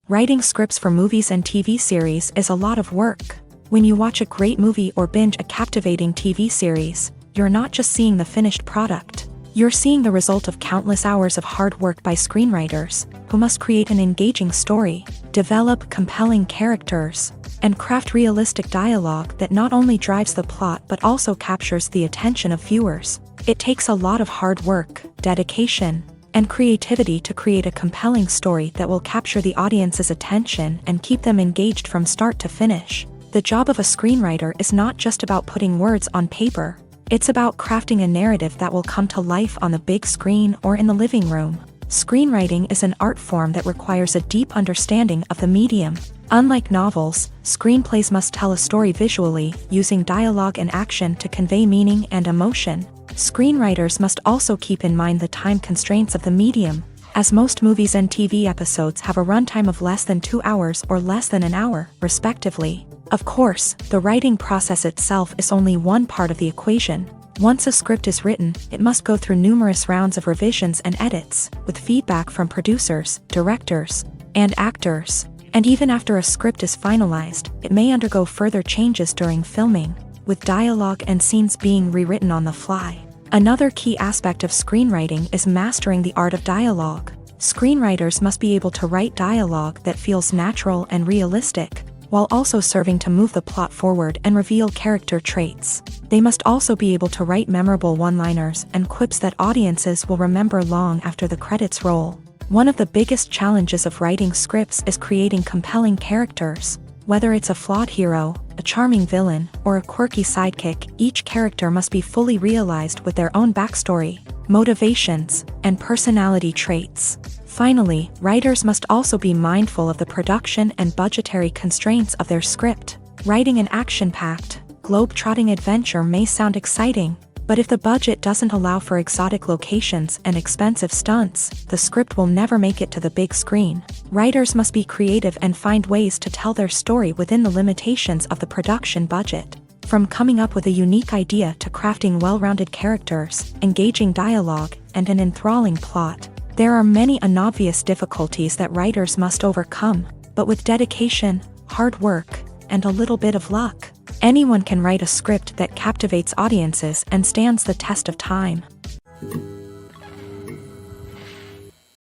Writing scripts for movies and TV series is a lot of work. When you watch a great movie or binge a captivating TV series, you're not just seeing the finished product. You're seeing the result of countless hours of hard work by screenwriters, who must create an engaging story, develop compelling characters, and craft realistic dialogue that not only drives the plot but also captures the attention of viewers. It takes a lot of hard work, dedication, and creativity to create a compelling story that will capture the audience's attention and keep them engaged from start to finish. The job of a screenwriter is not just about putting words on paper. It's about crafting a narrative that will come to life on the big screen or in the living room. Screenwriting is an art form that requires a deep understanding of the medium. Unlike novels, screenplays must tell a story visually, using dialogue and action to convey meaning and emotion. Screenwriters must also keep in mind the time constraints of the medium, as most movies and TV episodes have a runtime of less than 2 hours or less than an hour, respectively. Of course, the writing process itself is only one part of the equation. Once a script is written, it must go through numerous rounds of revisions and edits, with feedback from producers, directors, and actors. And even after a script is finalized, it may undergo further changes during filming, with dialogue and scenes being rewritten on the fly. Another key aspect of screenwriting is mastering the art of dialogue. Screenwriters must be able to write dialogue that feels natural and realistic, while also serving to move the plot forward and reveal character traits. They must also be able to write memorable one-liners and quips that audiences will remember long after the credits roll. One of the biggest challenges of writing scripts is creating compelling characters. Whether it's a flawed hero, a charming villain, or a quirky sidekick, each character must be fully realized with their own backstory, motivations, and personality traits. Finally, writers must also be mindful of the production and budgetary constraints of their script. Writing an action-packed, globe-trotting adventure may sound exciting, but if the budget doesn't allow for exotic locations and expensive stunts, the script will never make it to the big screen. Writers must be creative and find ways to tell their story within the limitations of the production budget. From coming up with a unique idea to crafting well-rounded characters, engaging dialogue, and an enthralling plot, there are many unobvious difficulties that writers must overcome, but with dedication, hard work, and a little bit of luck, anyone can write a script that captivates audiences and stands the test of time.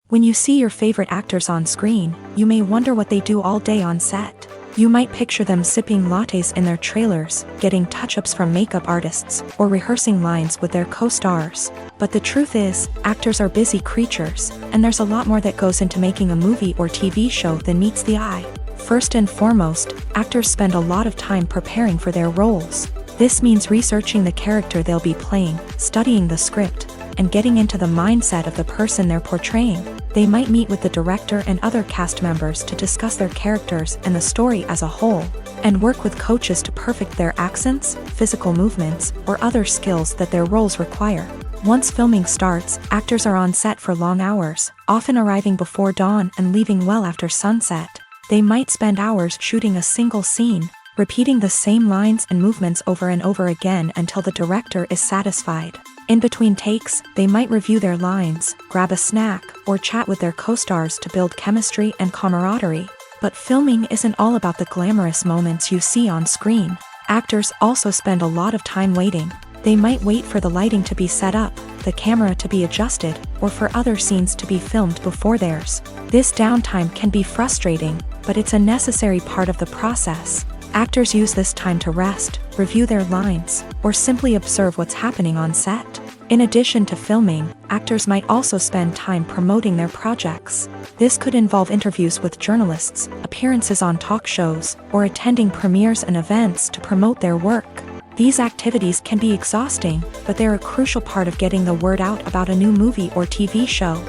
When you see your favorite actors on screen, you may wonder what they do all day on set. You might picture them sipping lattes in their trailers, getting touch-ups from makeup artists, or rehearsing lines with their co-stars. But the truth is, actors are busy creatures, and there's a lot more that goes into making a movie or TV show than meets the eye. First and foremost, actors spend a lot of time preparing for their roles. This means researching the character they'll be playing, studying the script, and getting into the mindset of the person they're portraying. They might meet with the director and other cast members to discuss their characters and the story as a whole, and work with coaches to perfect their accents, physical movements, or other skills that their roles require. Once filming starts, actors are on set for long hours, often arriving before dawn and leaving well after sunset. They might spend hours shooting a single scene, repeating the same lines and movements over and over again until the director is satisfied. In between takes, they might review their lines, grab a snack, or chat with their co-stars to build chemistry and camaraderie. But filming isn't all about the glamorous moments you see on screen. Actors also spend a lot of time waiting. They might wait for the lighting to be set up, the camera to be adjusted, or for other scenes to be filmed before theirs. This downtime can be frustrating, but it's a necessary part of the process. Actors use this time to rest, review their lines, or simply observe what's happening on set. In addition to filming, actors might also spend time promoting their projects. This could involve interviews with journalists, appearances on talk shows, or attending premieres and events to promote their work. These activities can be exhausting, but they're a crucial part of getting the word out about a new movie or TV show.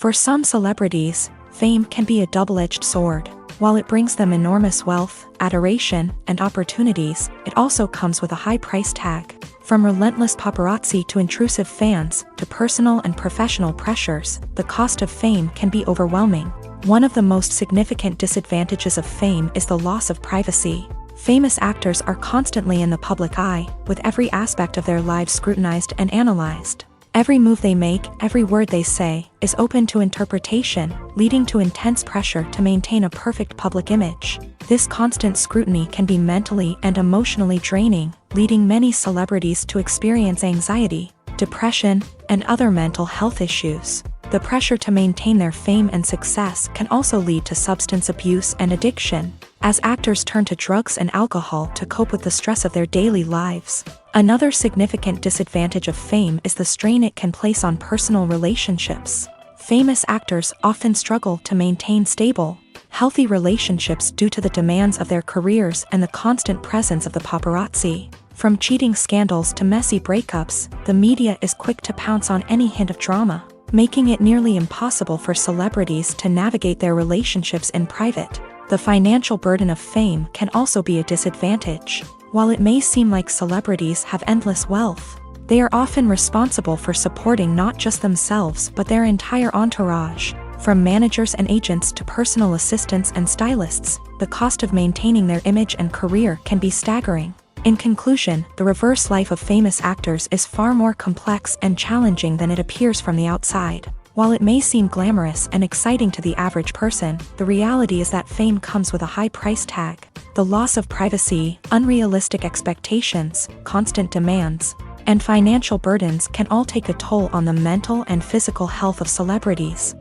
For some celebrities, fame can be a double-edged sword. While it brings them enormous wealth, adoration, and opportunities, it also comes with a high price tag. From relentless paparazzi to intrusive fans, to personal and professional pressures, the cost of fame can be overwhelming. One of the most significant disadvantages of fame is the loss of privacy. Famous actors are constantly in the public eye, with every aspect of their lives scrutinized and analyzed. Every move they make, every word they say, is open to interpretation, leading to intense pressure to maintain a perfect public image. This constant scrutiny can be mentally and emotionally draining, leading many celebrities to experience anxiety, depression, and other mental health issues. The pressure to maintain their fame and success can also lead to substance abuse and addiction, as actors turn to drugs and alcohol to cope with the stress of their daily lives. Another significant disadvantage of fame is the strain it can place on personal relationships. Famous actors often struggle to maintain stable, healthy relationships due to the demands of their careers and the constant presence of the paparazzi. From cheating scandals to messy breakups, the media is quick to pounce on any hint of drama, making it nearly impossible for celebrities to navigate their relationships in private. The financial burden of fame can also be a disadvantage. While it may seem like celebrities have endless wealth, they are often responsible for supporting not just themselves but their entire entourage. From managers and agents to personal assistants and stylists, the cost of maintaining their image and career can be staggering. In conclusion, the reverse life of famous actors is far more complex and challenging than it appears from the outside. While it may seem glamorous and exciting to the average person, the reality is that fame comes with a high price tag. The loss of privacy, unrealistic expectations, constant demands, and financial burdens can all take a toll on the mental and physical health of celebrities.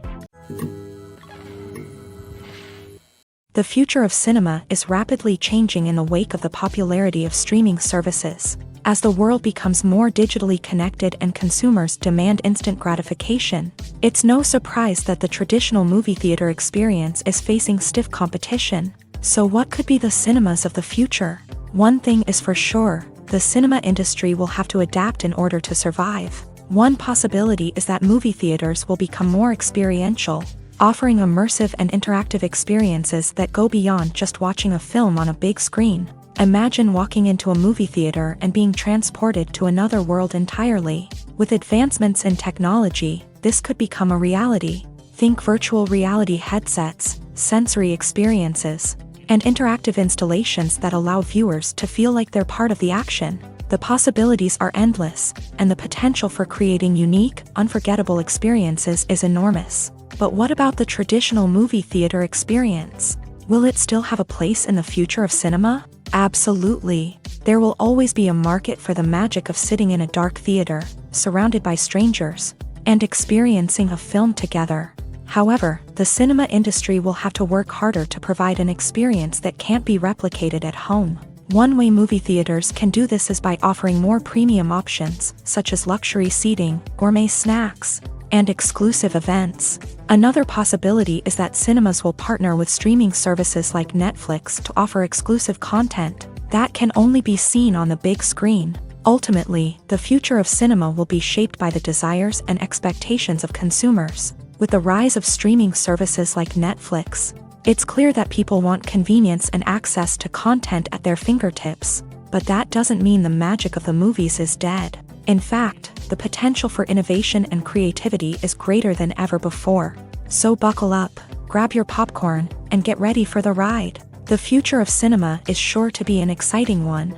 The future of cinema is rapidly changing in the wake of the popularity of streaming services. As the world becomes more digitally connected and consumers demand instant gratification, it's no surprise that the traditional movie theater experience is facing stiff competition. So what could be the cinemas of the future? One thing is for sure, the cinema industry will have to adapt in order to survive. One possibility is that movie theaters will become more experiential, offering immersive and interactive experiences that go beyond just watching a film on a big screen. Imagine walking into a movie theater and being transported to another world entirely. With advancements in technology, this could become a reality. Think virtual reality headsets, sensory experiences, and interactive installations that allow viewers to feel like they're part of the action. The possibilities are endless, and the potential for creating unique, unforgettable experiences is enormous. But what about the traditional movie theater experience? Will it still have a place in the future of cinema? Absolutely. There will always be a market for the magic of sitting in a dark theater, surrounded by strangers, and experiencing a film together. However, the cinema industry will have to work harder to provide an experience that can't be replicated at home. One way movie theaters can do this is by offering more premium options, such as luxury seating, gourmet snacks, and exclusive events. Another possibility is that cinemas will partner with streaming services like Netflix to offer exclusive content that can only be seen on the big screen. Ultimately, the future of cinema will be shaped by the desires and expectations of consumers. With the rise of streaming services like Netflix, it's clear that people want convenience and access to content at their fingertips. But that doesn't mean the magic of the movies is dead. In fact, the potential for innovation and creativity is greater than ever before. So buckle up, grab your popcorn, and get ready for the ride. The future of cinema is sure to be an exciting one.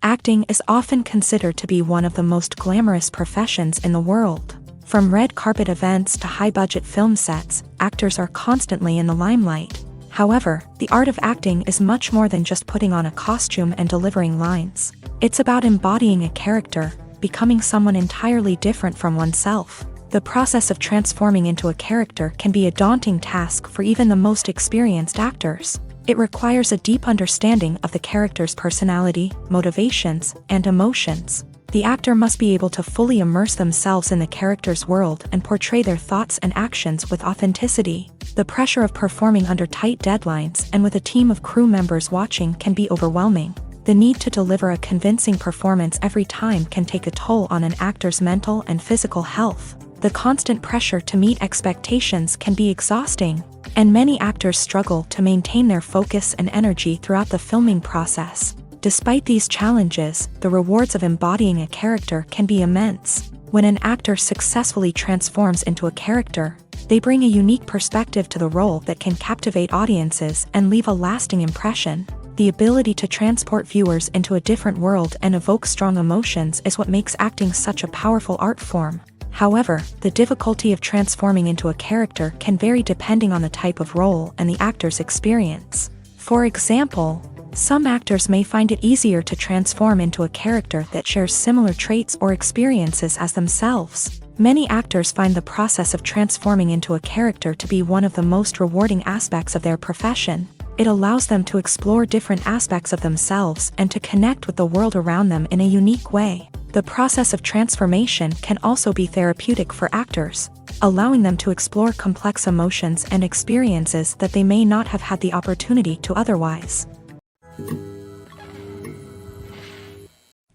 Acting is often considered to be one of the most glamorous professions in the world. From red carpet events to high-budget film sets, actors are constantly in the limelight. However, the art of acting is much more than just putting on a costume and delivering lines. It's about embodying a character, becoming someone entirely different from oneself. The process of transforming into a character can be a daunting task for even the most experienced actors. It requires a deep understanding of the character's personality, motivations, and emotions. The actor must be able to fully immerse themselves in the character's world and portray their thoughts and actions with authenticity. The pressure of performing under tight deadlines and with a team of crew members watching can be overwhelming. The need to deliver a convincing performance every time can take a toll on an actor's mental and physical health. The constant pressure to meet expectations can be exhausting, and many actors struggle to maintain their focus and energy throughout the filming process. Despite these challenges, the rewards of embodying a character can be immense. When an actor successfully transforms into a character, they bring a unique perspective to the role that can captivate audiences and leave a lasting impression. The ability to transport viewers into a different world and evoke strong emotions is what makes acting such a powerful art form. However, the difficulty of transforming into a character can vary depending on the type of role and the actor's experience. For example, some actors may find it easier to transform into a character that shares similar traits or experiences as themselves. Many actors find the process of transforming into a character to be one of the most rewarding aspects of their profession. It allows them to explore different aspects of themselves and to connect with the world around them in a unique way. The process of transformation can also be therapeutic for actors, allowing them to explore complex emotions and experiences that they may not have had the opportunity to otherwise.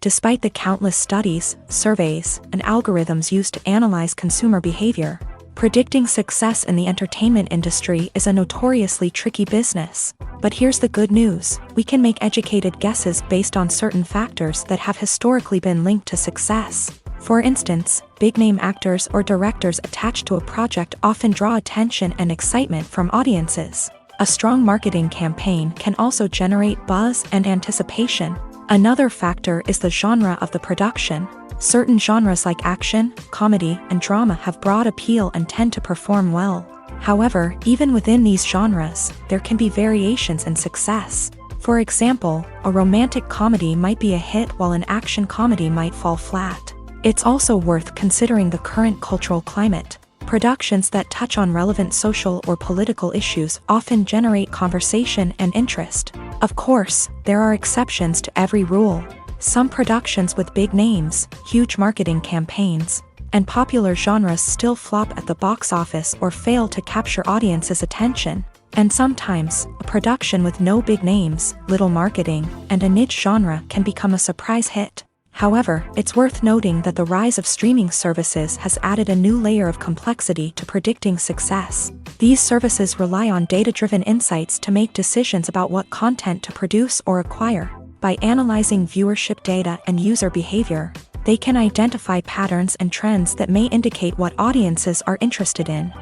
Despite the countless studies, surveys, and algorithms used to analyze consumer behavior, predicting success in the entertainment industry is a notoriously tricky business. But here's the good news: we can make educated guesses based on certain factors that have historically been linked to success. For instance, big-name actors or directors attached to a project often draw attention and excitement from audiences. A strong marketing campaign can also generate buzz and anticipation. Another factor is the genre of the production. Certain genres like action, comedy, and drama have broad appeal and tend to perform well. However, even within these genres, there can be variations in success. For example, a romantic comedy might be a hit while an action comedy might fall flat. It's also worth considering the current cultural climate. Productions that touch on relevant social or political issues often generate conversation and interest. Of course, there are exceptions to every rule. Some productions with big names, huge marketing campaigns, and popular genres still flop at the box office or fail to capture audiences' attention. And sometimes, a production with no big names, little marketing, and a niche genre can become a surprise hit. However, it's worth noting that the rise of streaming services has added a new layer of complexity to predicting success. These services rely on data-driven insights to make decisions about what content to produce or acquire. By analyzing viewership data and user behavior, they can identify patterns and trends that may indicate what audiences are interested in.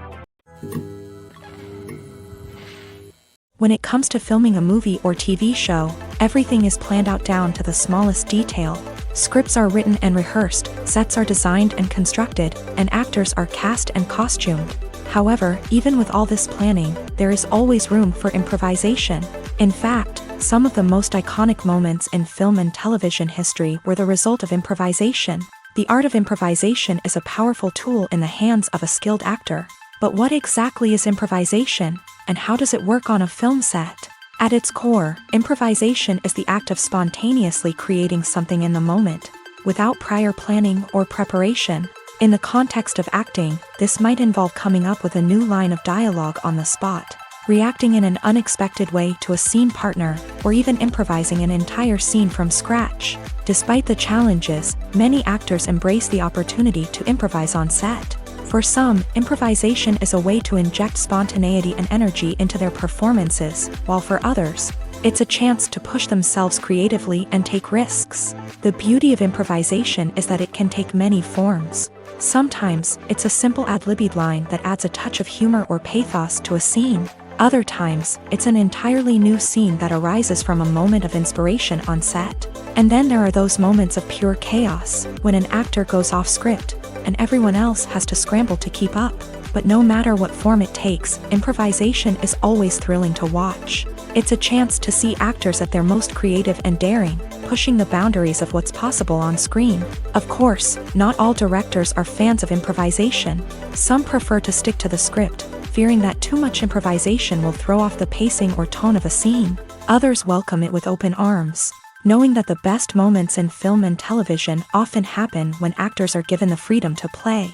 When it comes to filming a movie or TV show, everything is planned out down to the smallest detail. Scripts are written and rehearsed, sets are designed and constructed, and actors are cast and costumed. However, even with all this planning, there is always room for improvisation. In fact, some of the most iconic moments in film and television history were the result of improvisation. The art of improvisation is a powerful tool in the hands of a skilled actor. But what exactly is improvisation, and how does it work on a film set? At its core, improvisation is the act of spontaneously creating something in the moment, without prior planning or preparation. In the context of acting, this might involve coming up with a new line of dialogue on the spot, reacting in an unexpected way to a scene partner, or even improvising an entire scene from scratch. Despite the challenges, many actors embrace the opportunity to improvise on set. For some, improvisation is a way to inject spontaneity and energy into their performances, while for others, it's a chance to push themselves creatively and take risks. The beauty of improvisation is that it can take many forms. Sometimes, it's a simple ad-libbed line that adds a touch of humor or pathos to a scene. Other times, it's an entirely new scene that arises from a moment of inspiration on set. And then there are those moments of pure chaos, when an actor goes off script, and everyone else has to scramble to keep up. But no matter what form it takes, improvisation is always thrilling to watch. It's a chance to see actors at their most creative and daring, pushing the boundaries of what's possible on screen. Of course, not all directors are fans of improvisation. Some prefer to stick to the script, fearing that too much improvisation will throw off the pacing or tone of a scene. Others welcome it with open arms, knowing that the best moments in film and television often happen when actors are given the freedom to play.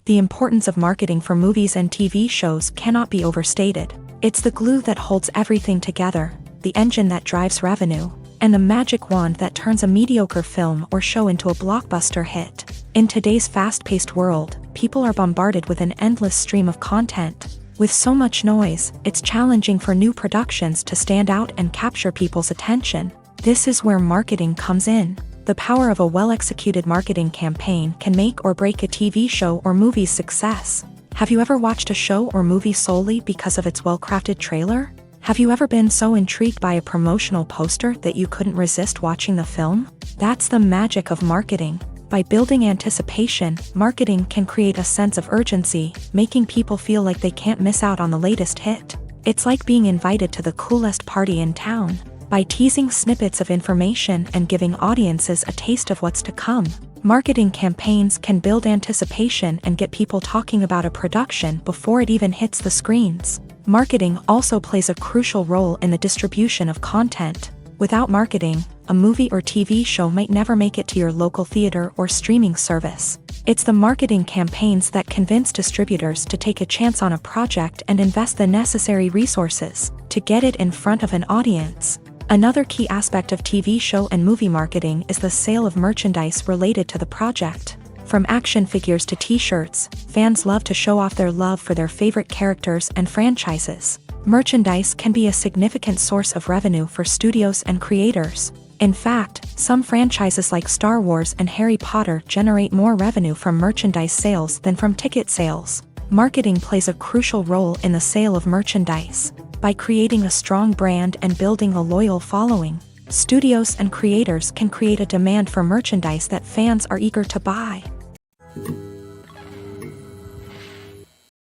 The importance of marketing for movies and TV shows cannot be overstated. It's the glue that holds everything together, the engine that drives revenue, and the magic wand that turns a mediocre film or show into a blockbuster hit. In today's fast-paced world, people are bombarded with an endless stream of content. With so much noise, it's challenging for new productions to stand out and capture people's attention. This is where marketing comes in. The power of a well-executed marketing campaign can make or break a TV show or movie's success. Have you ever watched a show or movie solely because of its well-crafted trailer? Have you ever been so intrigued by a promotional poster that you couldn't resist watching the film? That's the magic of marketing. By building anticipation, marketing can create a sense of urgency, making people feel like they can't miss out on the latest hit. It's like being invited to the coolest party in town. By teasing snippets of information and giving audiences a taste of what's to come, marketing campaigns can build anticipation and get people talking about a production before it even hits the screens. Marketing also plays a crucial role in the distribution of content. Without marketing, a movie or TV show might never make it to your local theater or streaming service. It's the marketing campaigns that convince distributors to take a chance on a project and invest the necessary resources to get it in front of an audience. Another key aspect of TV show and movie marketing is the sale of merchandise related to the project. From action figures to t-shirts, fans love to show off their love for their favorite characters and franchises. Merchandise can be a significant source of revenue for studios and creators. In fact, some franchises like Star Wars and Harry Potter generate more revenue from merchandise sales than from ticket sales. Marketing plays a crucial role in the sale of merchandise. By creating a strong brand and building a loyal following, studios and creators can create a demand for merchandise that fans are eager to buy.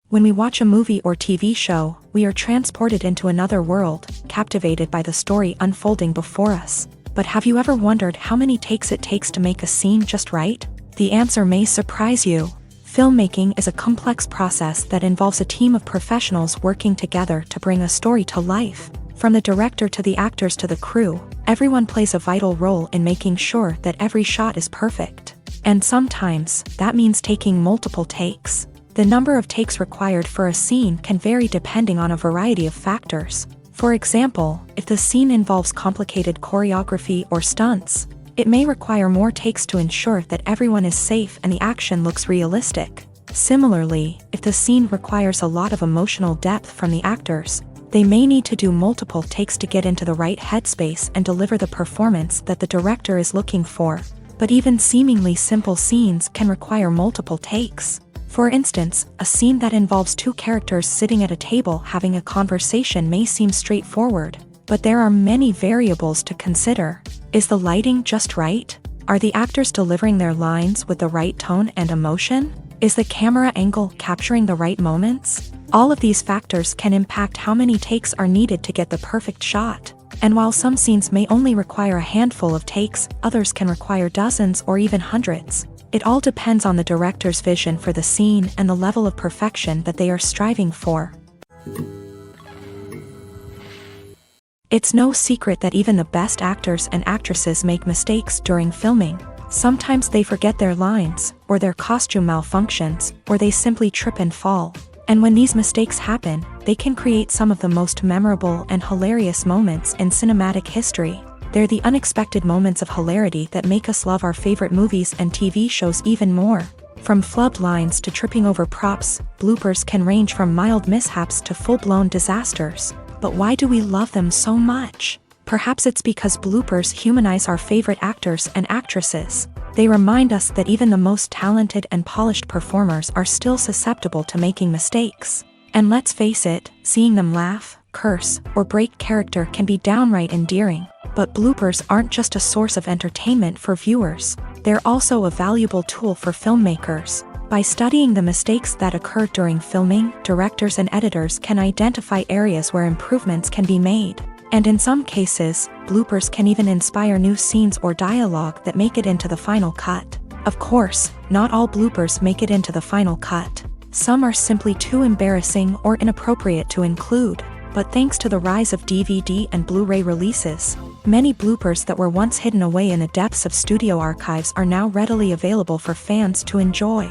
When we watch a movie or TV show, we are transported into another world, captivated by the story unfolding before us. But have you ever wondered how many takes it takes to make a scene just right? The answer may surprise you. Filmmaking is a complex process that involves a team of professionals working together to bring a story to life. From the director to the actors to the crew, everyone plays a vital role in making sure that every shot is perfect. And sometimes, that means taking multiple takes. The number of takes required for a scene can vary depending on a variety of factors. For example, if the scene involves complicated choreography or stunts, it may require more takes to ensure that everyone is safe and the action looks realistic. Similarly, if the scene requires a lot of emotional depth from the actors, they may need to do multiple takes to get into the right headspace and deliver the performance that the director is looking for. But even seemingly simple scenes can require multiple takes. For instance, a scene that involves two characters sitting at a table having a conversation may seem straightforward, but there are many variables to consider. Is the lighting just right? Are the actors delivering their lines with the right tone and emotion? Is the camera angle capturing the right moments? All of these factors can impact how many takes are needed to get the perfect shot. And while some scenes may only require a handful of takes, others can require dozens or even hundreds. It all depends on the director's vision for the scene and the level of perfection that they are striving for. It's no secret that even the best actors and actresses make mistakes during filming. Sometimes they forget their lines, or their costume malfunctions, or they simply trip and fall. And when these mistakes happen, they can create some of the most memorable and hilarious moments in cinematic history. They're the unexpected moments of hilarity that make us love our favorite movies and TV shows even more. From flubbed lines to tripping over props, bloopers can range from mild mishaps to full-blown disasters. But why do we love them so much? Perhaps it's because bloopers humanize our favorite actors and actresses. They remind us that even the most talented and polished performers are still susceptible to making mistakes. And let's face it, seeing them laugh, curse, or break character can be downright endearing. But bloopers aren't just a source of entertainment for viewers. They're also a valuable tool for filmmakers. By studying the mistakes that occur during filming, directors and editors can identify areas where improvements can be made. And in some cases, bloopers can even inspire new scenes or dialogue that make it into the final cut. Of course, not all bloopers make it into the final cut. Some are simply too embarrassing or inappropriate to include. But thanks to the rise of DVD and Blu-ray releases, many bloopers that were once hidden away in the depths of studio archives are now readily available for fans to enjoy.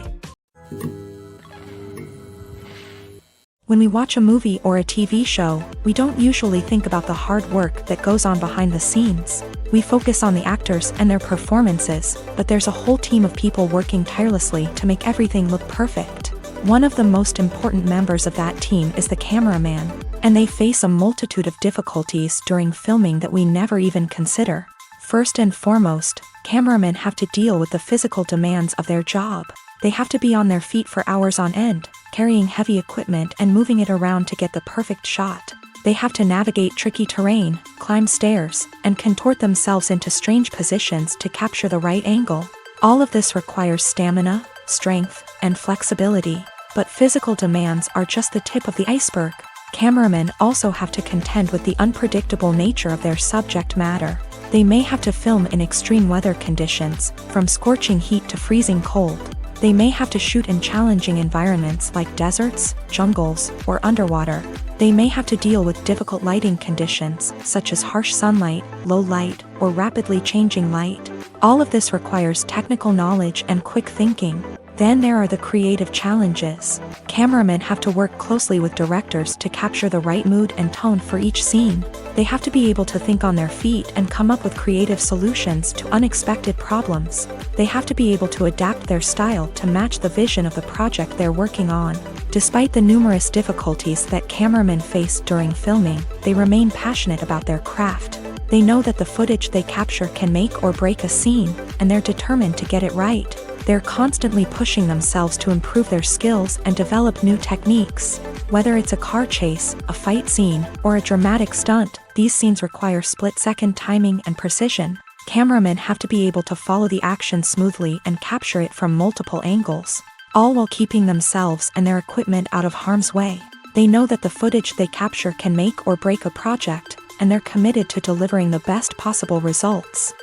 When we watch a movie or a TV show, we don't usually think about the hard work that goes on behind the scenes. We focus on the actors and their performances, but there's a whole team of people working tirelessly to make everything look perfect. One of the most important members of that team is the cameraman, and they face a multitude of difficulties during filming that we never even consider. First and foremost, cameramen have to deal with the physical demands of their job. They have to be on their feet for hours on end, carrying heavy equipment and moving it around to get the perfect shot. They have to navigate tricky terrain, climb stairs, and contort themselves into strange positions to capture the right angle. All of this requires stamina, strength, and flexibility. But physical demands are just the tip of the iceberg. Cameramen also have to contend with the unpredictable nature of their subject matter. They may have to film in extreme weather conditions, from scorching heat to freezing cold. They may have to shoot in challenging environments like deserts, jungles, or underwater. They may have to deal with difficult lighting conditions, such as harsh sunlight, low light, or rapidly changing light. All of this requires technical knowledge and quick thinking. Then there are the creative challenges. Cameramen have to work closely with directors to capture the right mood and tone for each scene. They have to be able to think on their feet and come up with creative solutions to unexpected problems. They have to be able to adapt their style to match the vision of the project they're working on. Despite the numerous difficulties that cameramen face during filming, they remain passionate about their craft. They know that the footage they capture can make or break a scene, and they're determined to get it right. They're constantly pushing themselves to improve their skills and develop new techniques. Whether it's a car chase, a fight scene, or a dramatic stunt, these scenes require split-second timing and precision. Cameramen have to be able to follow the action smoothly and capture it from multiple angles, all while keeping themselves and their equipment out of harm's way. They know that the footage they capture can make or break a project, and they're committed to delivering the best possible results.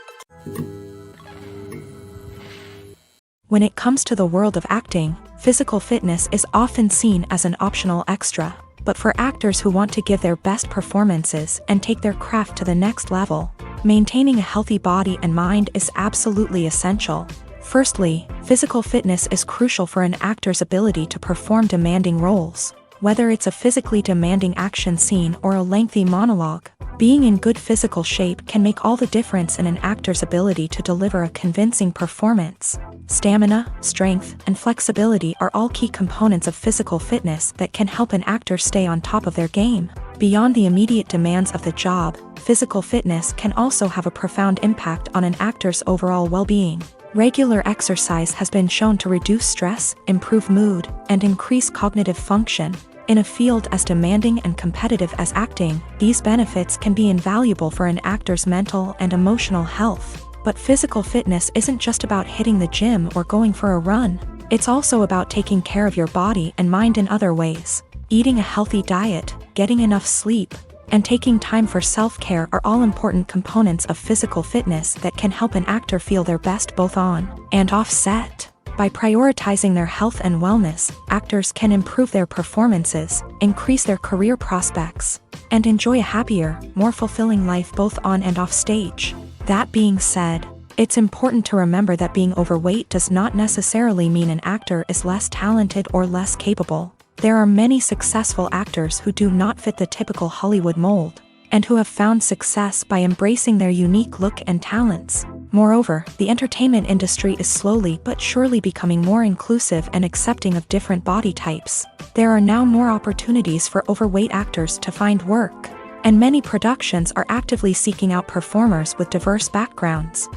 When it comes to the world of acting, physical fitness is often seen as an optional extra. But for actors who want to give their best performances and take their craft to the next level, maintaining a healthy body and mind is absolutely essential. Firstly, physical fitness is crucial for an actor's ability to perform demanding roles. Whether it's a physically demanding action scene or a lengthy monologue, being in good physical shape can make all the difference in an actor's ability to deliver a convincing performance. Stamina, strength, and flexibility are all key components of physical fitness that can help an actor stay on top of their game. Beyond the immediate demands of the job, physical fitness can also have a profound impact on an actor's overall well-being. Regular exercise has been shown to reduce stress, improve mood, and increase cognitive function. In a field as demanding and competitive as acting, these benefits can be invaluable for an actor's mental and emotional health. But physical fitness isn't just about hitting the gym or going for a run. It's also about taking care of your body and mind in other ways. Eating a healthy diet, getting enough sleep, and taking time for self-care are all important components of physical fitness that can help an actor feel their best both on and off set. By prioritizing their health and wellness, actors can improve their performances, increase their career prospects, and enjoy a happier, more fulfilling life both on and off stage. That being said, it's important to remember that being overweight does not necessarily mean an actor is less talented or less capable. There are many successful actors who do not fit the typical Hollywood mold, and who have found success by embracing their unique look and talents. Moreover, the entertainment industry is slowly but surely becoming more inclusive and accepting of different body types. There are now more opportunities for overweight actors to find work, and many productions are actively seeking out performers with diverse backgrounds.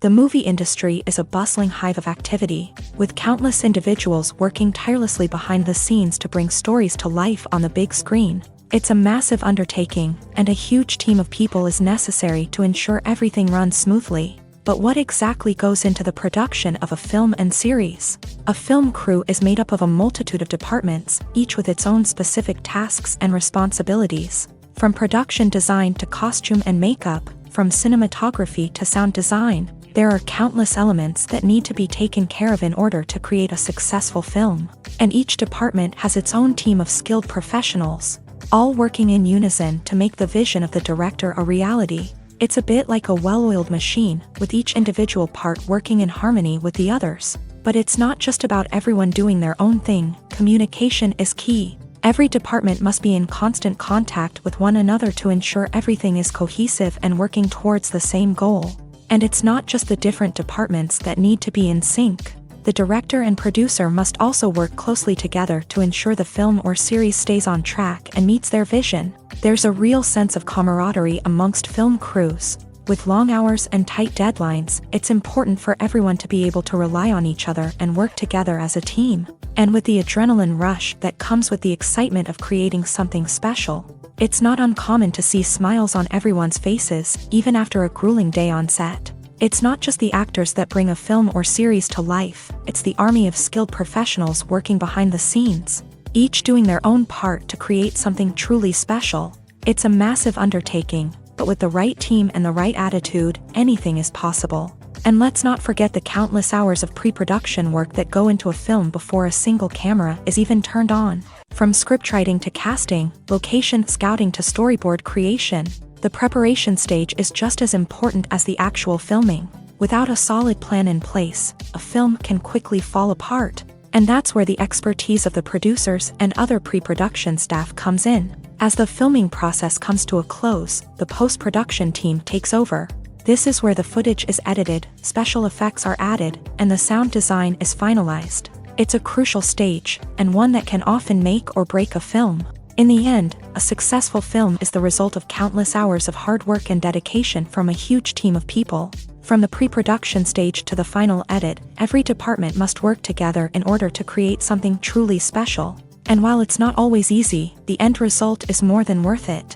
The movie industry is a bustling hive of activity, with countless individuals working tirelessly behind the scenes to bring stories to life on the big screen. It's a massive undertaking, and a huge team of people is necessary to ensure everything runs smoothly. But what exactly goes into the production of a film and series? A film crew is made up of a multitude of departments, each with its own specific tasks and responsibilities. From production design to costume and makeup, from cinematography to sound design, there are countless elements that need to be taken care of in order to create a successful film. And each department has its own team of skilled professionals, all working in unison to make the vision of the director a reality. It's a bit like a well-oiled machine, with each individual part working in harmony with the others. But it's not just about everyone doing their own thing. Communication is key. Every department must be in constant contact with one another to ensure everything is cohesive and working towards the same goal. And it's not just the different departments that need to be in sync. The director and producer must also work closely together to ensure the film or series stays on track and meets their vision. There's a real sense of camaraderie amongst film crews. With long hours and tight deadlines, it's important for everyone to be able to rely on each other and work together as a team. And with the adrenaline rush that comes with the excitement of creating something special, it's not uncommon to see smiles on everyone's faces, even after a grueling day on set. It's not just the actors that bring a film or series to life, it's the army of skilled professionals working behind the scenes, each doing their own part to create something truly special. It's a massive undertaking, but with the right team and the right attitude, anything is possible. And let's not forget the countless hours of pre-production work that go into a film before a single camera is even turned on. From scriptwriting to casting, location scouting to storyboard creation, the preparation stage is just as important as the actual filming. Without a solid plan in place, a film can quickly fall apart. And that's where the expertise of the producers and other pre-production staff comes in. As the filming process comes to a close, the post-production team takes over. This is where the footage is edited, special effects are added, and the sound design is finalized. It's a crucial stage, and one that can often make or break a film. In the end, a successful film is the result of countless hours of hard work and dedication from a huge team of people. From the pre-production stage to the final edit, every department must work together in order to create something truly special. And while it's not always easy, the end result is more than worth it.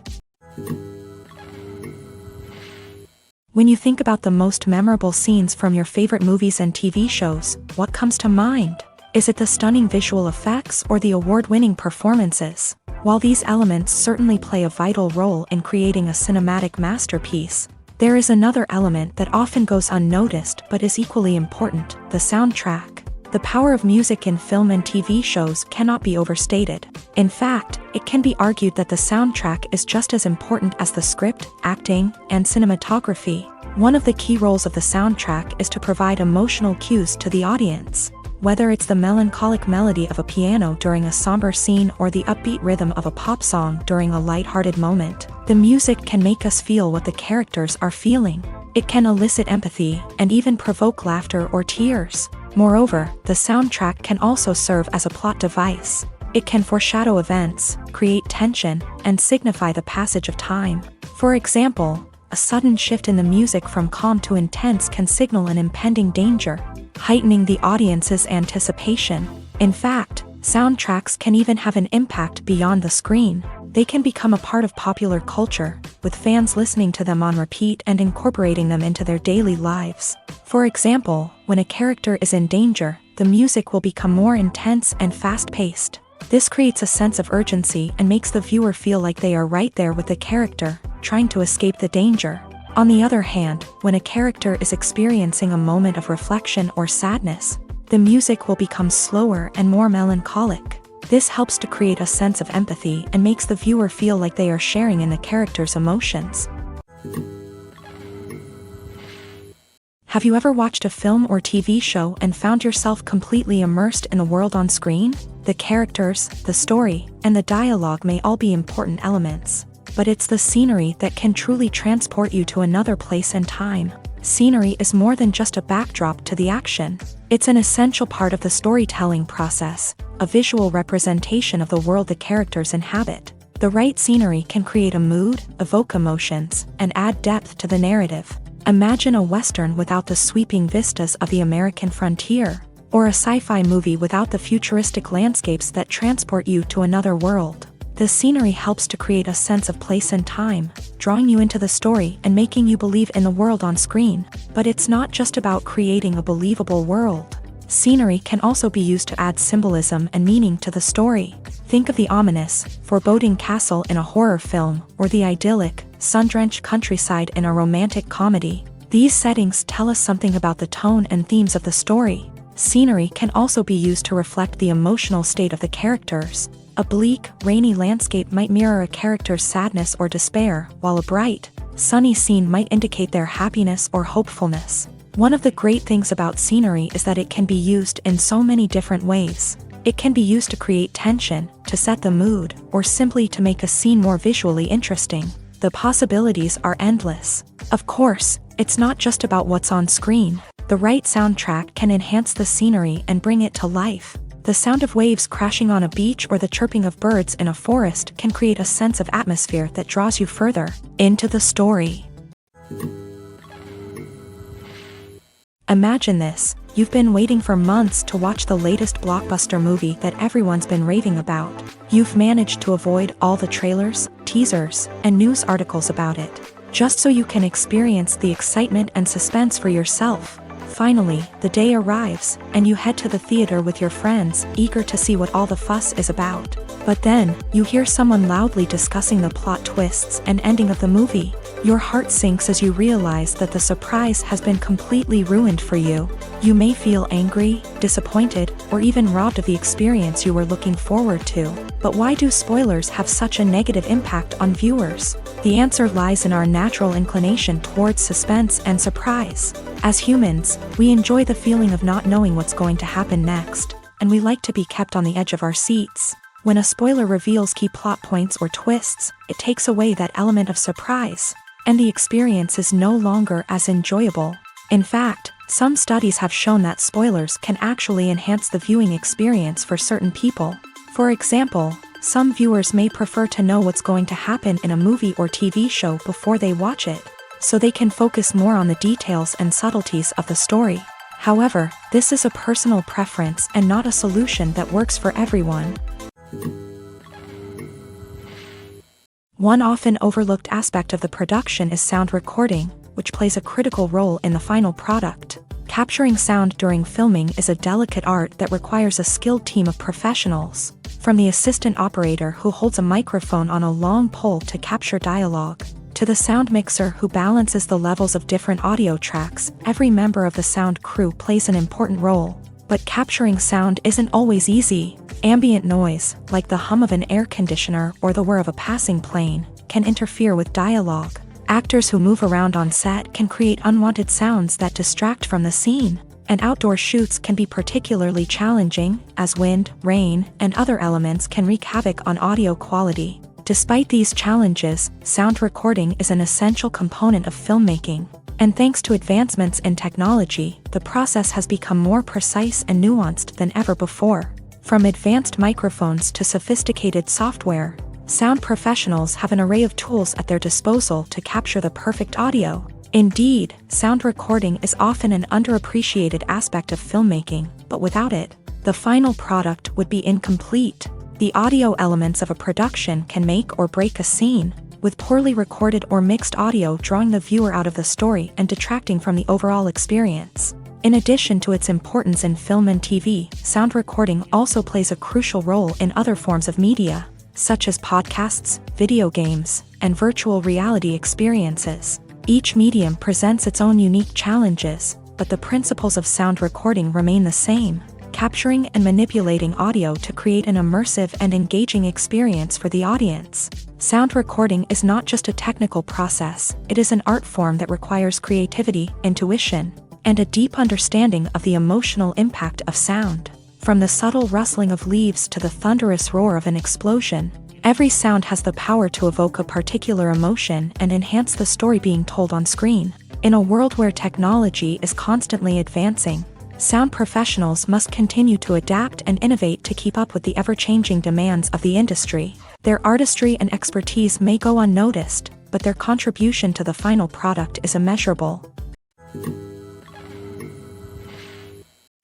When you think about the most memorable scenes from your favorite movies and TV shows, what comes to mind? Is it the stunning visual effects or the award-winning performances? While these elements certainly play a vital role in creating a cinematic masterpiece, there is another element that often goes unnoticed but is equally important: the soundtrack. The power of music in film and TV shows cannot be overstated. In fact, it can be argued that the soundtrack is just as important as the script, acting, and cinematography. One of the key roles of the soundtrack is to provide emotional cues to the audience. Whether it's the melancholic melody of a piano during a somber scene or the upbeat rhythm of a pop song during a lighthearted moment, the music can make us feel what the characters are feeling. It can elicit empathy and even provoke laughter or tears. Moreover, the soundtrack can also serve as a plot device. It can foreshadow events, create tension, and signify the passage of time. For example, a sudden shift in the music from calm to intense can signal an impending danger, heightening the audience's anticipation. In fact, soundtracks can even have an impact beyond the screen. They can become a part of popular culture, with fans listening to them on repeat and incorporating them into their daily lives. For example, when a character is in danger, the music will become more intense and fast-paced. This creates a sense of urgency and makes the viewer feel like they are right there with the character, trying to escape the danger. On the other hand, when a character is experiencing a moment of reflection or sadness, the music will become slower and more melancholic. This helps to create a sense of empathy and makes the viewer feel like they are sharing in the character's emotions. Have you ever watched a film or TV show and found yourself completely immersed in the world on screen? The characters, the story, and the dialogue may all be important elements, but it's the scenery that can truly transport you to another place and time. Scenery is more than just a backdrop to the action. It's an essential part of the storytelling process, a visual representation of the world the characters inhabit. The right scenery can create a mood, evoke emotions, and add depth to the narrative. Imagine a Western without the sweeping vistas of the American frontier, or a sci-fi movie without the futuristic landscapes that transport you to another world. The scenery helps to create a sense of place and time, drawing you into the story and making you believe in the world on screen. But it's not just about creating a believable world. Scenery can also be used to add symbolism and meaning to the story. Think of the ominous, foreboding castle in a horror film, or the idyllic, sun-drenched countryside in a romantic comedy. These settings tell us something about the tone and themes of the story. Scenery can also be used to reflect the emotional state of the characters. A bleak, rainy landscape might mirror a character's sadness or despair, while a bright, sunny scene might indicate their happiness or hopefulness. One of the great things about scenery is that it can be used in so many different ways. It can be used to create tension, to set the mood, or simply to make a scene more visually interesting. The possibilities are endless. Of course, it's not just about what's on screen. The right soundtrack can enhance the scenery and bring it to life. The sound of waves crashing on a beach or the chirping of birds in a forest can create a sense of atmosphere that draws you further into the story. Imagine this: you've been waiting for months to watch the latest blockbuster movie that everyone's been raving about. You've managed to avoid all the trailers, teasers, and news articles about it, just so you can experience the excitement and suspense for yourself. Finally, the day arrives, and you head to the theater with your friends, eager to see what all the fuss is about. But then, you hear someone loudly discussing the plot twists and ending of the movie. Your heart sinks as you realize that the surprise has been completely ruined for you. You may feel angry, disappointed, or even robbed of the experience you were looking forward to. But why do spoilers have such a negative impact on viewers? The answer lies in our natural inclination towards suspense and surprise. As humans, we enjoy the feeling of not knowing what's going to happen next, and we like to be kept on the edge of our seats. When a spoiler reveals key plot points or twists, it takes away that element of surprise, and the experience is no longer as enjoyable. In fact, some studies have shown that spoilers can actually enhance the viewing experience for certain people. For example, some viewers may prefer to know what's going to happen in a movie or TV show before they watch it, so they can focus more on the details and subtleties of the story. However, this is a personal preference and not a solution that works for everyone. One often overlooked aspect of the production is sound recording, which plays a critical role in the final product. Capturing sound during filming is a delicate art that requires a skilled team of professionals. From the assistant operator who holds a microphone on a long pole to capture dialogue, to the sound mixer who balances the levels of different audio tracks, every member of the sound crew plays an important role. But capturing sound isn't always easy. Ambient noise, like the hum of an air conditioner or the whir of a passing plane, can interfere with dialogue. Actors who move around on set can create unwanted sounds that distract from the scene. And outdoor shoots can be particularly challenging, as wind, rain, and other elements can wreak havoc on audio quality. Despite these challenges, sound recording is an essential component of filmmaking. And thanks to advancements in technology, the process has become more precise and nuanced than ever before. From advanced microphones to sophisticated software, sound professionals have an array of tools at their disposal to capture the perfect audio. Indeed, sound recording is often an underappreciated aspect of filmmaking, but without it, the final product would be incomplete. The audio elements of a production can make or break a scene, with poorly recorded or mixed audio drawing the viewer out of the story and detracting from the overall experience. In addition to its importance in film and TV, sound recording also plays a crucial role in other forms of media, such as podcasts, video games, and virtual reality experiences. Each medium presents its own unique challenges, but the principles of sound recording remain the same: capturing and manipulating audio to create an immersive and engaging experience for the audience. Sound recording is not just a technical process, it is an art form that requires creativity, intuition, and a deep understanding of the emotional impact of sound. From the subtle rustling of leaves to the thunderous roar of an explosion, every sound has the power to evoke a particular emotion and enhance the story being told on screen. In a world where technology is constantly advancing, sound professionals must continue to adapt and innovate to keep up with the ever-changing demands of the industry. Their artistry and expertise may go unnoticed, but their contribution to the final product is immeasurable.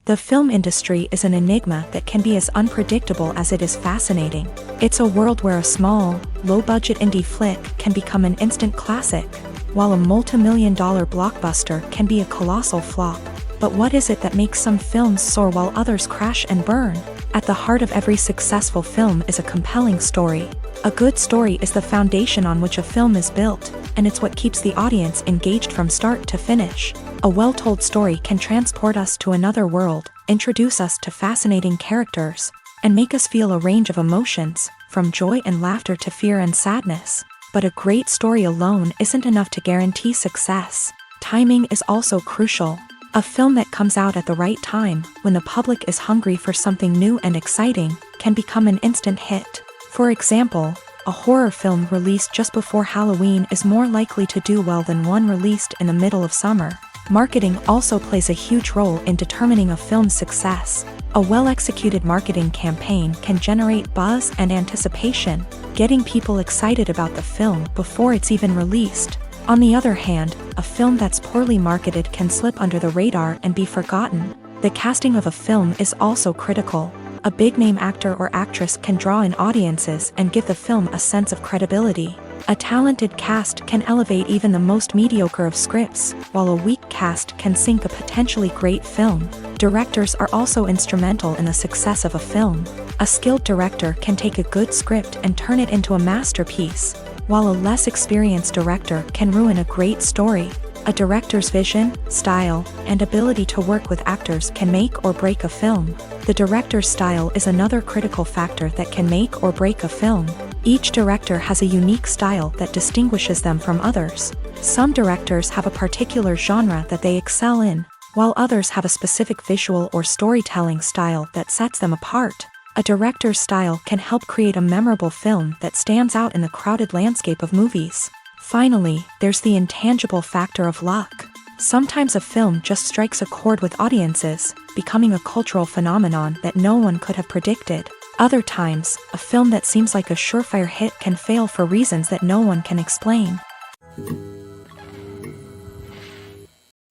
The film industry is an enigma that can be as unpredictable as it is fascinating. It's a world where a small, low-budget indie flick can become an instant classic, while a multi-million-dollar blockbuster can be a colossal flop. But what is it that makes some films soar while others crash and burn? At the heart of every successful film is a compelling story. A good story is the foundation on which a film is built, and it's what keeps the audience engaged from start to finish. A well-told story can transport us to another world, introduce us to fascinating characters, and make us feel a range of emotions, from joy and laughter to fear and sadness. But a great story alone isn't enough to guarantee success. Timing is also crucial. A film that comes out at the right time, when the public is hungry for something new and exciting, can become an instant hit. For example, a horror film released just before Halloween is more likely to do well than one released in the middle of summer. Marketing also plays a huge role in determining a film's success. A well-executed marketing campaign can generate buzz and anticipation, getting people excited about the film before it's even released. On the other hand, a film that's poorly marketed can slip under the radar and be forgotten. The casting of a film is also critical. A big-name actor or actress can draw in audiences and give the film a sense of credibility. A talented cast can elevate even the most mediocre of scripts, while a weak cast can sink a potentially great film. Directors are also instrumental in the success of a film. A skilled director can take a good script and turn it into a masterpiece, while a less experienced director can ruin a great story. A director's vision, style, and ability to work with actors can make or break a film. The director's style is another critical factor that can make or break a film. Each director has a unique style that distinguishes them from others. Some directors have a particular genre that they excel in, while others have a specific visual or storytelling style that sets them apart. A director's style can help create a memorable film that stands out in the crowded landscape of movies. Finally, there's the intangible factor of luck. Sometimes a film just strikes a chord with audiences, becoming a cultural phenomenon that no one could have predicted. Other times, a film that seems like a surefire hit can fail for reasons that no one can explain.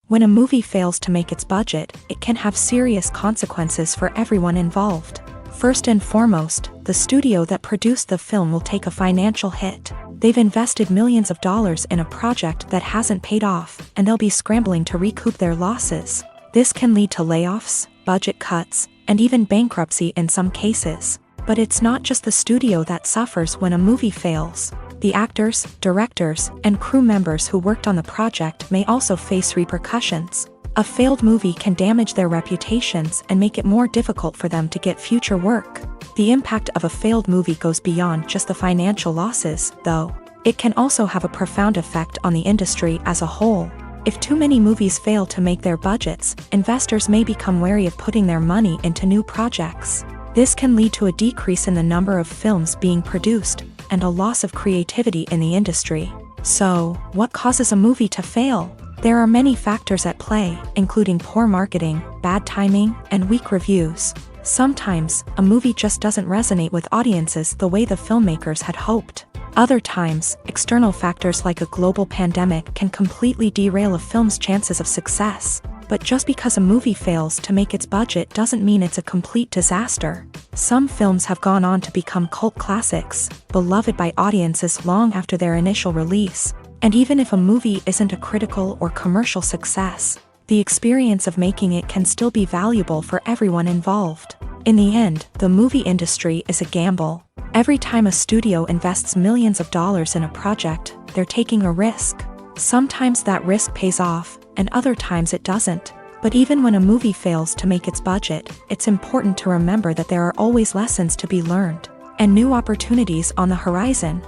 When a movie fails to make its budget, it can have serious consequences for everyone involved. First and foremost, the studio that produced the film will take a financial hit. They've invested millions of dollars in a project that hasn't paid off, and they'll be scrambling to recoup their losses. This can lead to layoffs, budget cuts, and even bankruptcy in some cases. But it's not just the studio that suffers when a movie fails. The actors, directors, and crew members who worked on the project may also face repercussions. A failed movie can damage their reputations and make it more difficult for them to get future work. The impact of a failed movie goes beyond just the financial losses, though. It can also have a profound effect on the industry as a whole. If too many movies fail to make their budgets, investors may become wary of putting their money into new projects. This can lead to a decrease in the number of films being produced, and a loss of creativity in the industry. So, what causes a movie to fail? There are many factors at play, including poor marketing, bad timing, and weak reviews. Sometimes, a movie just doesn't resonate with audiences the way the filmmakers had hoped. Other times, external factors like a global pandemic can completely derail a film's chances of success. But just because a movie fails to make its budget doesn't mean it's a complete disaster. Some films have gone on to become cult classics, beloved by audiences long after their initial release. And even if a movie isn't a critical or commercial success, the experience of making it can still be valuable for everyone involved. In the end, the movie industry is a gamble. Every time a studio invests millions of dollars in a project, they're taking a risk. Sometimes that risk pays off, and other times it doesn't. But even when a movie fails to make its budget, it's important to remember that there are always lessons to be learned, and new opportunities on the horizon.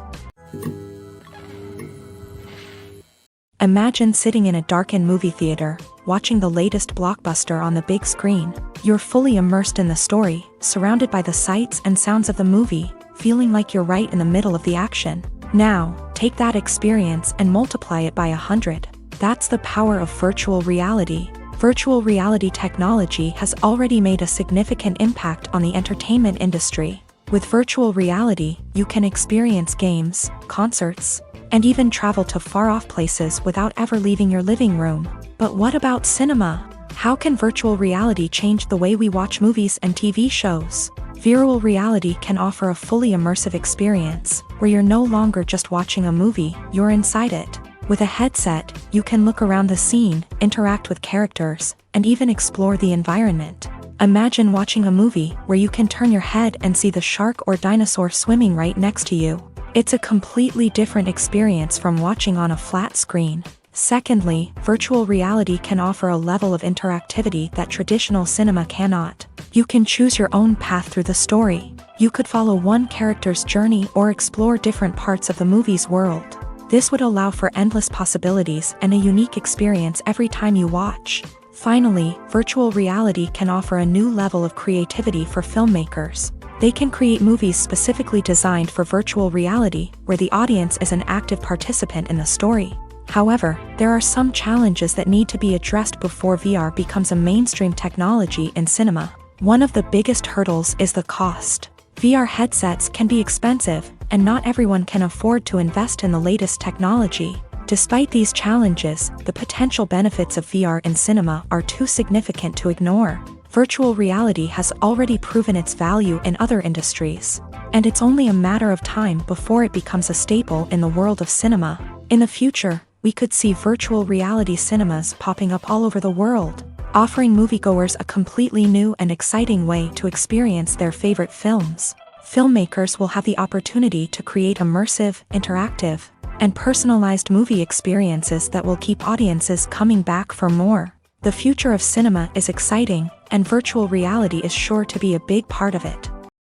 Imagine sitting in a darkened movie theater, watching the latest blockbuster on the big screen. You're fully immersed in the story, surrounded by the sights and sounds of the movie, feeling like you're right in the middle of the action. Now, take that experience and multiply it by 100. That's the power of virtual reality. Virtual reality technology has already made a significant impact on the entertainment industry. With virtual reality, you can experience games, concerts, and even travel to far-off places without ever leaving your living room. But what about cinema? How can virtual reality change the way we watch movies and TV shows? Virtual reality can offer a fully immersive experience, where you're no longer just watching a movie, you're inside it. With a headset, you can look around the scene, interact with characters, and even explore the environment. Imagine watching a movie where you can turn your head and see the shark or dinosaur swimming right next to you. It's a completely different experience from watching on a flat screen. Secondly, virtual reality can offer a level of interactivity that traditional cinema cannot. You can choose your own path through the story. You could follow one character's journey or explore different parts of the movie's world. This would allow for endless possibilities and a unique experience every time you watch. Finally, virtual reality can offer a new level of creativity for filmmakers. They can create movies specifically designed for virtual reality, where the audience is an active participant in the story. However, there are some challenges that need to be addressed before VR becomes a mainstream technology in cinema. One of the biggest hurdles is the cost. VR headsets can be expensive, and not everyone can afford to invest in the latest technology. Despite these challenges, the potential benefits of VR in cinema are too significant to ignore. Virtual reality has already proven its value in other industries, and it's only a matter of time before it becomes a staple in the world of cinema. In the future, we could see virtual reality cinemas popping up all over the world, offering moviegoers a completely new and exciting way to experience their favorite films. Filmmakers will have the opportunity to create immersive, interactive, and personalized movie experiences that will keep audiences coming back for more. The future of cinema is exciting, and virtual reality is sure to be a big part of it.